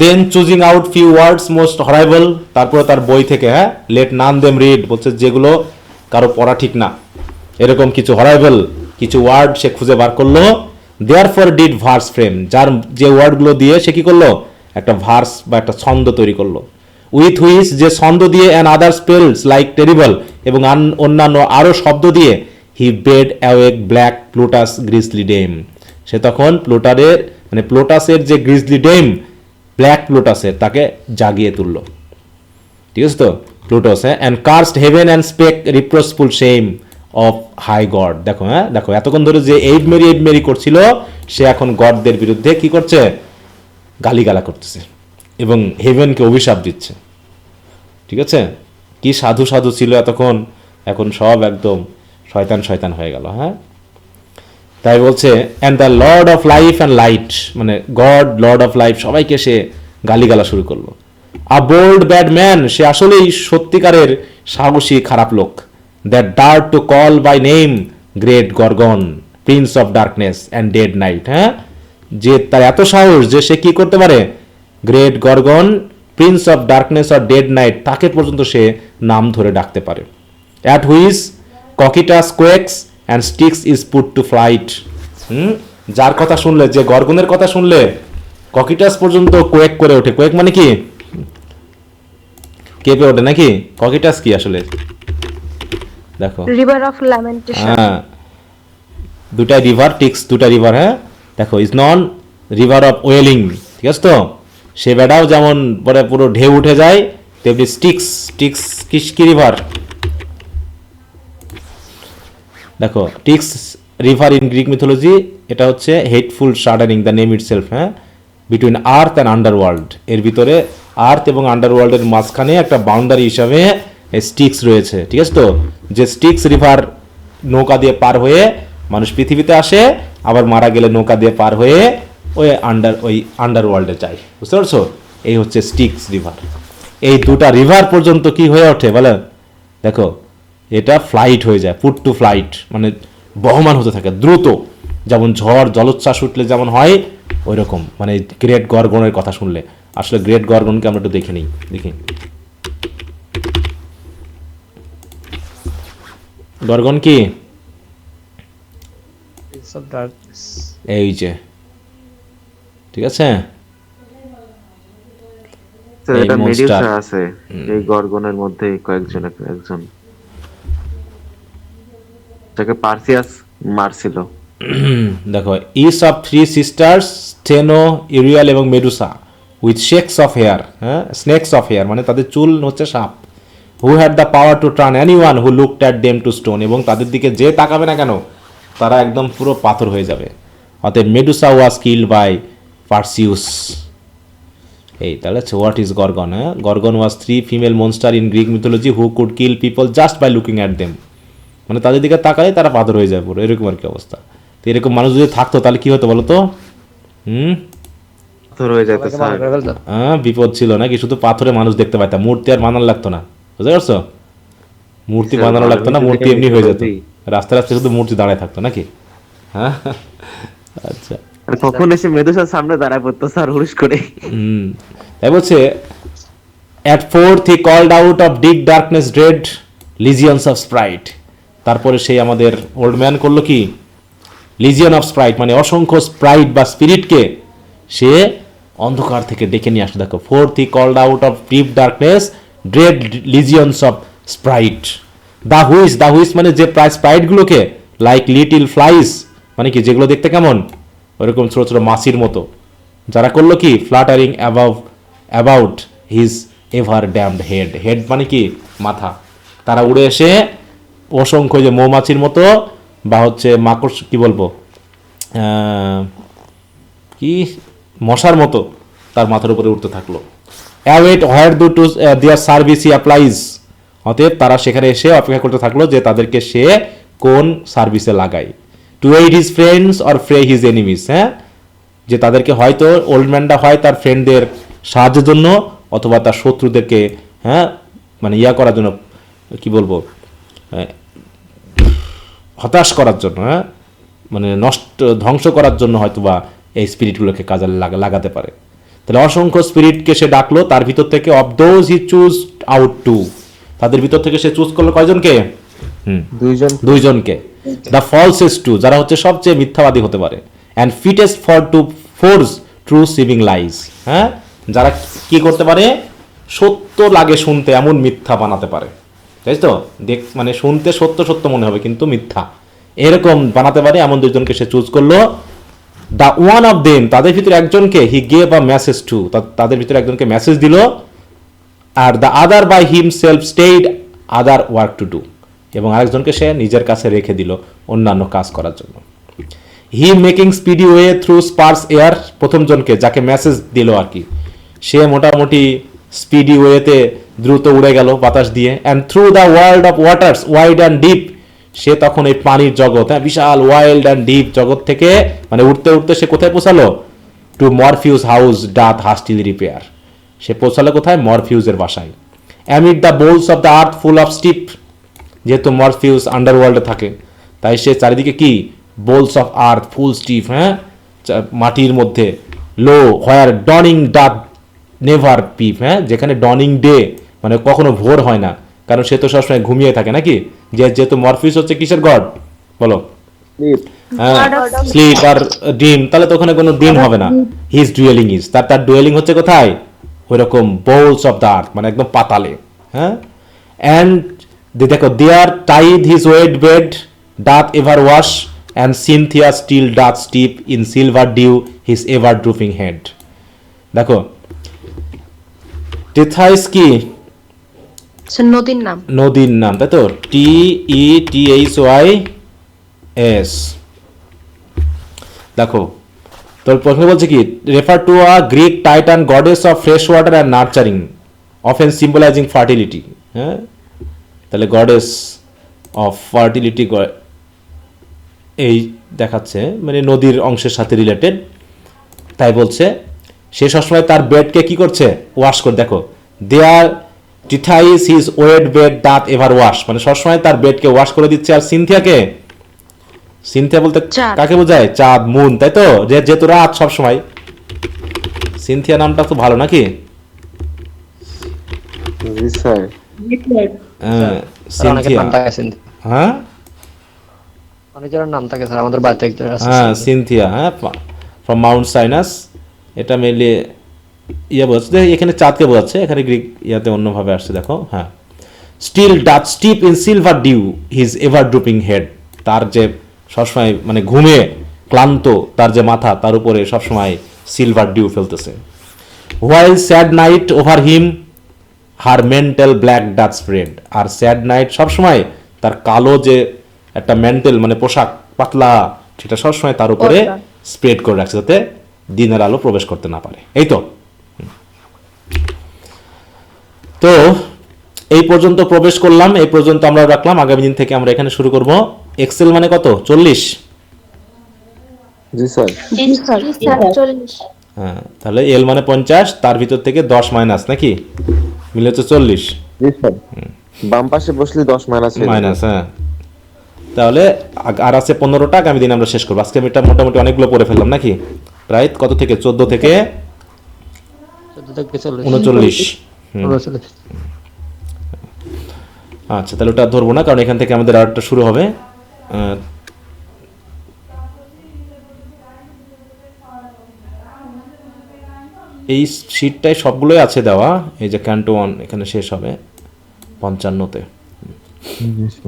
then choosing out few words most horrible, তারপরে তার বই থেকে, হ্যাঁ, লেট নান দেম রিড, বলছে যেগুলো কারো পড়া ঠিক না, এরকম কিছু হরাইবল কিছু ওয়ার্ড সে খুঁজে বার করলো। There for did verse frame, যার যে ওয়ার্ডগুলো দিয়ে সে কি করলো? একটা ভার্স বা একটা ছন্দ তৈরি করলো। উইথ হুইচ, যে ছন্দ দিয়ে, and other spells like terrible, এবং অন্যান্য আরও শব্দ দিয়ে, he bade awake black Pluto's grisly dame, সে তখন প্লুটাসের যে গ্রিজলি ডেম, ব্ল্যাক প্লুটাসের, তাকে জাগিয়ে তুললো। ঠিক আছে তো, প্লুটোস, হ্যাঁ, and cursed heaven and spake reproachful shame of high god. দেখো, হ্যাঁ, দেখো এতক্ষণ ধরে যে এইড মেরি করছিল, সে এখন গডদের বিরুদ্ধে কি করছে? গালিগালা করতেছে এবং হেভেনকে অভিশাপ দিচ্ছে। ঠিক আছে, কি সাধু সাধু ছিল এতক্ষণ, এখন সব একদম শয়তান হয়ে গেল। হ্যাঁ, তাই বলছে and the lord of life and light, মানে গড, লর্ড অফ লাইফ, সবাইকে সে গালিগালা শুরু করলো। আ বোল্ড ব্যাড ম্যান, সে আসলেই সত্যিকারের সাহসী খারাপ লোক। That dare to call by name great Gorgon, prince of darkness and dead night. হ্যাঁ, যে তার এত সাহস যে সে কি করতে পারে? Great Gorgon, prince of darkness or dead night, তাকে পর্যন্ত সে নাম ধরে ডাকতে পারে। At which Cocytus quakes and Styx is put to flight, যার কথা শুনলে, যে গর্গনের কথা শুনলে ককিটাস পর্যন্ত কোয়েক করে ওঠে। কোয়েক মানে কি? কেঁপে ওঠে নাকি? ককিটাস কি আসলে? দেখো, রিভার অফ ল্যামেন্টেশন। হ্যাঁ, দুটা রিভার, টিক্স দুটা রিভার। হ্যাঁ, দেখো, is non river of wailing, ঠিক আছে তো? সে বেটাও যেমন পরে পুরো ঢেউ উঠে যায়, তেমনি স্টিক্স কি রিভার? দেখো, Styx river in Greek mythology, এটা হচ্ছে hateful shuddering, the name itself. হ্যাঁ, বিটুইন আর্থ অ্যান্ড আন্ডারওয়ার্ল্ড, এর ভিতরে আর্থ এবং আন্ডারওয়ার্ল্ডের মাঝখানে একটা বাউন্ডারি হিসাবে স্টিক্স রয়েছে। ঠিক আছে তো, যে স্টিক্স রিভার নৌকা দিয়ে পার হয়ে মানুষ পৃথিবীতে আসে, আবার মারা গেলে নৌকা দিয়ে পার হয়ে ওই আন্ডারওয়ার্ল্ডে যায়। বুঝতে পারছো? এই হচ্ছে স্টিক্স রিভার। এই দুটা রিভার পর্যন্ত কি হয়ে ওঠে বলে? দেখো, এটা ফ্লাইট হয়ে যায়, পুট টু ফ্লাইট, মানে বহমান হতে থাকে দ্রুত, যেমন ঝড় জলোচ্ছ্বাস উঠলে যেমন হয় ওই রকম। মানে গ্রেট গর্গনের কথা শুনলে, আসলে গ্রেট গর্গনকে আমরা একটু দেখে নিই, দেখি গর্গন কি? Prince of Darkness. এই যে, ঠিক আছে, তো এই এটা monster। মেডিউসা আছে এই গর্গনের মধ্যে একজন যাকে পার্সিয়াস মারছিল। দেখো, is of three sisters, Stheno, Euryale এবং Medusa, with snakes of hair, হ্যাঁ, স্নেকস অফ হেয়ার, মানে তাদের চুল হচ্ছে সাপ। Who had the power to turn anyone who looked at them to stone, এবং তাদের দিকে যে তাকাবে না কেন তারা একদম পুরো পাথর হয়ে যাবে। অতএব Medusa was killed by Perseus. এই তাহলে হোয়াট ইজ গর্গন? হ্যাঁ, Gorgon was three female monster in Greek mythology who could kill people just by looking at them, মানে তাদের দিকে তাকালে তারা পাথর হয়ে যায় পুরো, এরকম আর কি অবস্থা। তো এরকম মানুষ যদি থাকতো তাহলে কি হতো বলো তো? পাথর হয়ে যেত সবাইকে স্যার। মারা করে ফেলতো। হ্যাঁ, বিপদ ছিল নাকি? শুধু পাথরে মানুষ দেখতে পাইতাম, মূর্তি আর বানানো লাগতো না। বুঝতে পারছো? মূর্তি স্যার, বানানো লাগতো না, আমি মূর্তি যদি এমনি হয়ে যেত, বলি। রাস্তায় রাস্তায় শুধু মূর্তি দাঁড়ায় থাকতো নাকি? হ্যাঁ, আচ্ছা, আর কখন এসে মেদুসার সামনে দাঁড়ায় পড়তো স্যার হুড়ুস করে। তাই বলছে at forth he called out of deep darkness dread legions of sprite. তারপরে সেই আমাদের ওল্ড ম্যান করলো কি? লিজিয়ন অফ স্প্রাইট মানে অসংখ্য স্প্রাইট বা স্পিরিটকে সে অন্ধকার থেকে ডেকে নিয়ে আসে। দেখো, forth he called out of deep darkness dread legions of sprite. The which মানে যে স্প্রাইটগুলোকে লাইক লিটিল ফ্লাইস মানে কি যেগুলো দেখতে কেমন ওরকম ছোট ছোট মাছির মতো, যারা করলো কি flattering about his ever ড্যামড head মানে কি মাথা, তারা উড়ে এসে অসংখ্য যে মৌমাছির মতো বা হচ্ছে মাকড় কি বলবো কি মশার মতো তার মাথার উপরে উঠতে থাকলো। Await where do to their service he applies, অতএব তারা সেখানে এসে অপেক্ষা করতে থাকলো যে তাদেরকে সে কোন সার্ভিসে লাগায়। To aid his friends or fray his enemies, হ্যাঁ, যে তাদেরকে হয়তো ওল্ড ম্যানটা হয় তার ফ্রেন্ডদের সাহায্যের জন্য অথবা তার শত্রুদেরকে হ্যাঁ মানে করার জন্য কি বলবো হতাশ করার জন্য, হ্যাঁ মানে ধ্বংস করার জন্য হয়তোবা এই স্পিরিটগুলোকে কাজে লাগাতে পারে। তাহলে অসংখ্য স্পিরিটকে সে ডাকলো, তার ভিতর থেকে of those he choose out to, তাদের ভিতর থেকে সে চুজ করলো কয়জনকে? দুইজনকে। দ্য ফলসেস্ট টু, যারা হচ্ছে সবচেয়ে মিথ্যাবাদী হতে পারে, and fittest for to force true seeming lies, হ্যাঁ যারা কি করতে পারে সত্য লাগে শুনতে এমন মিথ্যা বানাতে পারে, তাই তো মানে শুনতে সত্য সত্য মনে হবে কিন্তু মিথ্যা এরকম বানাতে পারে, এমন দুজনকে সে চুজ করলো। দ্য ওয়ান অফ দেম, তাদের ভিতরে একজনকে he gave a message to, তাদের ভিতরে একজনকে মেসেজ দিল। আর the other by himself stayed other work to do, এবং আরেকজনকে সে নিজের কাছে রেখে দিল অন্যান্য কাজ করার জন্য। He making speedy way through sparse air, প্রথম জনকে যাকে মেসেজ দিল আর কি, সে মোটামুটি স্পিডি ওয়েতে দ্রুত উড়ে গেল বাতাস দিয়ে। And through the world of waters wide and deep, সে তখন এই পানির জগৎ, হ্যাঁ বিশাল ওয়াইল্ড অ্যান্ড ডিপ জগৎ থেকে মানে উঠতে উঠতে সে কোথায় পৌঁছালো? To Morpheus house doth hastily repair, সে পৌঁছালো কোথায়? মরফিউজের বাসায়। Amid the bowels of the earth full of steep, যেহেতু মরফিউস আন্ডারওয়ার্ল্ডে থাকে তাই সে চারিদিকে কি bowels of earth full steep, হ্যাঁ মাটির মধ্যে। লো হোয়ার ডনিং ডাথ নেভার পিপ, হ্যাঁ যেখানে ডনিং ডে মানে কখনো ভোর হয় না, কারণ সে তো সবসময় ঘুমিয়ে থাকে নাকি, যেহেতু মরফিউস হচ্ছে কিসের গড বলো? স্লিপ আর ড্রিম, তাহলে তো ওখানে কোনো ড্রিম হবে না। হিজ ডুয়েলিং ইজ, তার ডুয়েলিং হচ্ছে কোথায়? ওইরকম বোলস অফ দ্য আর্থ মানে একদম পাতালে, হ্যাঁ। অ্যান্ড দেখো there tide his wet bed doth ever wash and Cynthia still doth steep in silver dew his ever drooping head. দেখো টেথাইস কি নদীর নাম, তাই তো TETHYS। দেখো তোর প্রশ্ন বলছে কি refer to a Greek Titan goddess of fresh water and nurturing often সিম্বলাইজিং fertility, হ্যাঁ তাহলে গডেস অফ ফার্টিলিটি এই দেখাচ্ছে মানে নদীর অংশের সাথে রিলেটেড, তাই বলছে সে সবসময় তার বেডকে কি করছে? ওয়াশ করে। দেখো there Tethys his wet bed doth ever wash, মানে সবসময় তার বেডকে ওয়াশ করে দিচ্ছে। আর সিনথিয়াকে, সিনথিয়া বলতে কাকে বোঝায়? চাঁদ, মুন, তাই তো, যেহেতু রাত সবসময়। সিনথিয়া নামটা তো ভালো নাকি? সিনথিয়া, হ্যাঁ অনেকের নাম থাকে স্যার, আমাদের বাড়িতে একজন আছে সিনথিয়া, হ্যাঁ ফ্রম মাউন্ট সাইনাস। এটা মেনলি বোঝাচ্ছে, এখানে চাঁদকে বোঝাচ্ছে, এখানে গ্রিক ইয়াতে অন্যভাবে আসছে। দেখো হ্যাঁ, still doth steep in silver dew his ever drooping head, তার যে সবসময় মানে ঘুমে ক্লান্ত তার যে মাথা তার উপরে সবসময় সিলভার ডিউ ফেলতেছে। While sad night over him her mantle black doth spread, আর স্যাড নাইট সবসময় তার কালো যে একটা মেন্টাল মানে পোশাক পাতলা সেটা সবসময় তার উপরে স্প্রেড করে রাখছে যাতে দিনের আলো প্রবেশ করতে না পারে। এই তো তো এই পর্যন্ত প্রবেশ করলাম, এই পর্যন্ত আমরা রাখলাম। আগামী দিন থেকে আমরা এখানে শুরু করব। এক্সেল মানে কত? 40? জি স্যার। হ্যাঁ তাহলে এল মানে 50, তার ভিতর থেকে 10 মাইনাস নাকি মিলে হচ্ছে 40। জি স্যার, বাম পাশে বসলে 10 মাইনাস মাইনাস, হ্যাঁ তাহলে আর আছে 15টা। আগামী দিন আমরা শেষ করবো। আজকে আমি এটা মোটামুটি অনেকগুলো পড়ে ফেললাম নাকি, প্রায় কত থেকে 14 থেকে 39। আচ্ছা তাহলে ওটা ধরবো না, কারণ এখান থেকে আমাদের আরেকটা শুরু হবে। এই শিটটায় সবগুলোই আছে দেওয়া। এই যে ক্যান্টো 1 এখানে শেষ হবে 55-তে,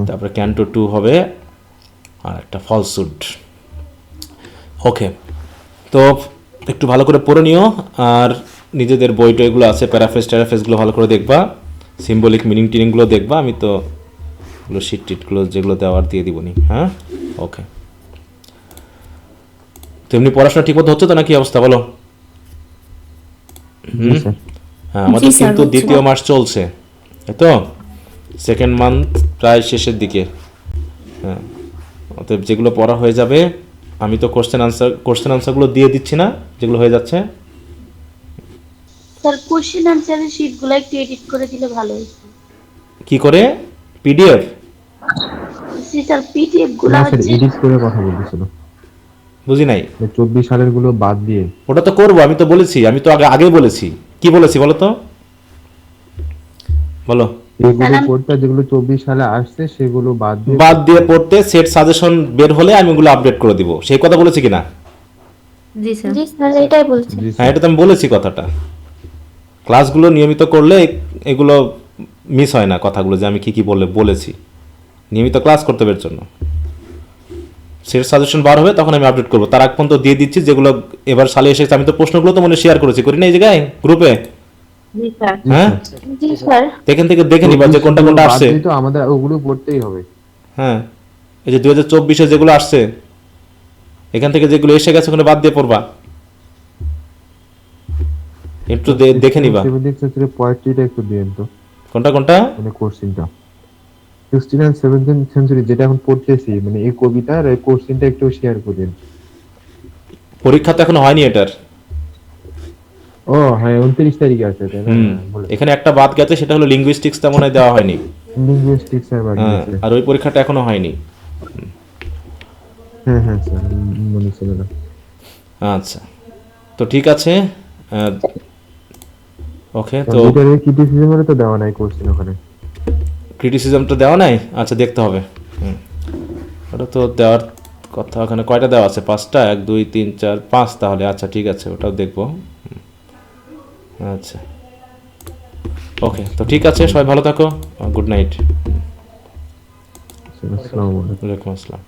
তারপরে ক্যান্টো 2 হবে আর একটা ফলসুট। ওকে, তো একটু ভালো করে পড়ে নিও, আর নিজেদের বই টইগুলো আছে, প্যারাফ্রেজ ট্যারাফ্রেজগুলো ভালো করে দেখবা, সিম্বলিক মিনিং টিনিংগুলো দেখবা। আমি তো এগুলো শিট টিটগুলো যেগুলো দেওয়ার দিয়ে দিবনি। হ্যাঁ, ওকে। তো এমনি পড়াশোনা ঠিকমতো হচ্ছে তো, নাকি অবস্থা বলো? হ্যাঁ, আমাদের জি স্যার, কিন্তু হচ্ছে। দ্বিতীয় মাস চলছে, তাই তো? সেকেন্ড মান্থ প্রায় শেষের দিকে। হ্যাঁ, অতএব যেগুলো পড়া হয়ে যাবে, আমি তো কোশ্চেন আনসারগুলো দিয়ে দিচ্ছি না, যেগুলো হয়ে যাচ্ছে। স্যার কোশ্চেন আনসারের শিটগুলো একটু এডিট করে দিলে ভালো হতো। কি করে? পিডিএফ? জি স্যার, পিডিএফ গুলো না স্যার, হচ্ছে এডিট করে কথা বলতেছিল। বুঝি নাই। 24 সালের গুলো বাদ দিয়ে। ওটা তো করবো, আমি তো বলেছি, আমি তো আগেই বলেছি। কি বলেছি বলো তো, বলো। এগুলো পড়তে, যেগুলো 24 সালে আসছে সেগুলো বাদ দিয়ে পড়তে, সেট সাজেশন বের হলে আমি ওগুলো আপডেট করে দিব, সেই কথা বলেছি কিনা? জি স্যার। জি স্যার, এটাই বলছি। জি হ্যাঁ, স্যার। এটা তো আমি বলেছি কথাটা। ক্লাসগুলো নিয়মিত করলে এগুলো মিস হয় না, কথাগুলো যে আমি কি কি বলেছি। নিয়মিত ক্লাস করতে হবে এর জন্য। সেট সাজেশন বার হবে তখন আমি আপডেট করবো, তার আগ পর্যন্ত দিয়ে দিচ্ছি যেগুলো এবার সালে এসেছে। আমি তো প্রশ্নগুলো তো মনে শেয়ার করেছি, করি না এই জায়গায় গ্রুপে? জি স্যার। হ্যাঁ, জি স্যার। এখান থেকে দেখে নিবা যে কোনটা কোনটা বাদ আসছে। দিয়ে তো আমাদের ওগুলো পড়তেই হবে। হ্যাঁ, এই যে 2024-এ যেগুলো আসছে, এখান থেকে যেগুলো এসে গেছে ওখানে বাদ দিয়ে পড়বা, একটু দেখে নিবা। 17th সেঞ্চুরি পোয়েট্রিটা একটু দিয়েন তো, কোনটা কোনটা? মানে কোশ্চেনটা 16 and 17th সেঞ্চুরি যেটা এখন পড়তেছি, মানে এই কবিতার এই কোশ্চেনটা একটু শেয়ার করেন। পরীক্ষা তো এখনো হয়নি এটার। ও হ্যাঁ, 29 তারিখে আছে তাই না? বলে এখানে একটা বাদ গেছে, সেটা হলো লিঙ্গুইস্টিক্সটা মনে হয় দেওয়া হয়নি। লিঙ্গুইস্টিক্স আর বাকি হ্যাঁ, আছে। আর ওই পরীক্ষাটা এখনো হয়নি। হ্যাঁ হ্যাঁ স্যার, মনে ছিল না। আচ্ছা, তো ঠিক আছে। ওকে, তো লিটারের ক্রিটিসিজমের তো দেওয়া নাই কোশ্চেন ওখানে। ক্রিটিসিজমটা দেওয়া নাই? আচ্ছা, দেখতে হবে। ওটা তো দেওয়ার কথা। ওখানে কয়টা দেওয়া আছে? 5টা, 1 2 3 4 5 তাহলে। আচ্ছা, ঠিক আছে, ওটাও দেখবো। আচ্ছা, ওকে, তো ঠিক আছে, সবাই ভালো থাকো। Good night. আসসালামু আলাইকুম। ওয়ালাইকুম আসসালাম।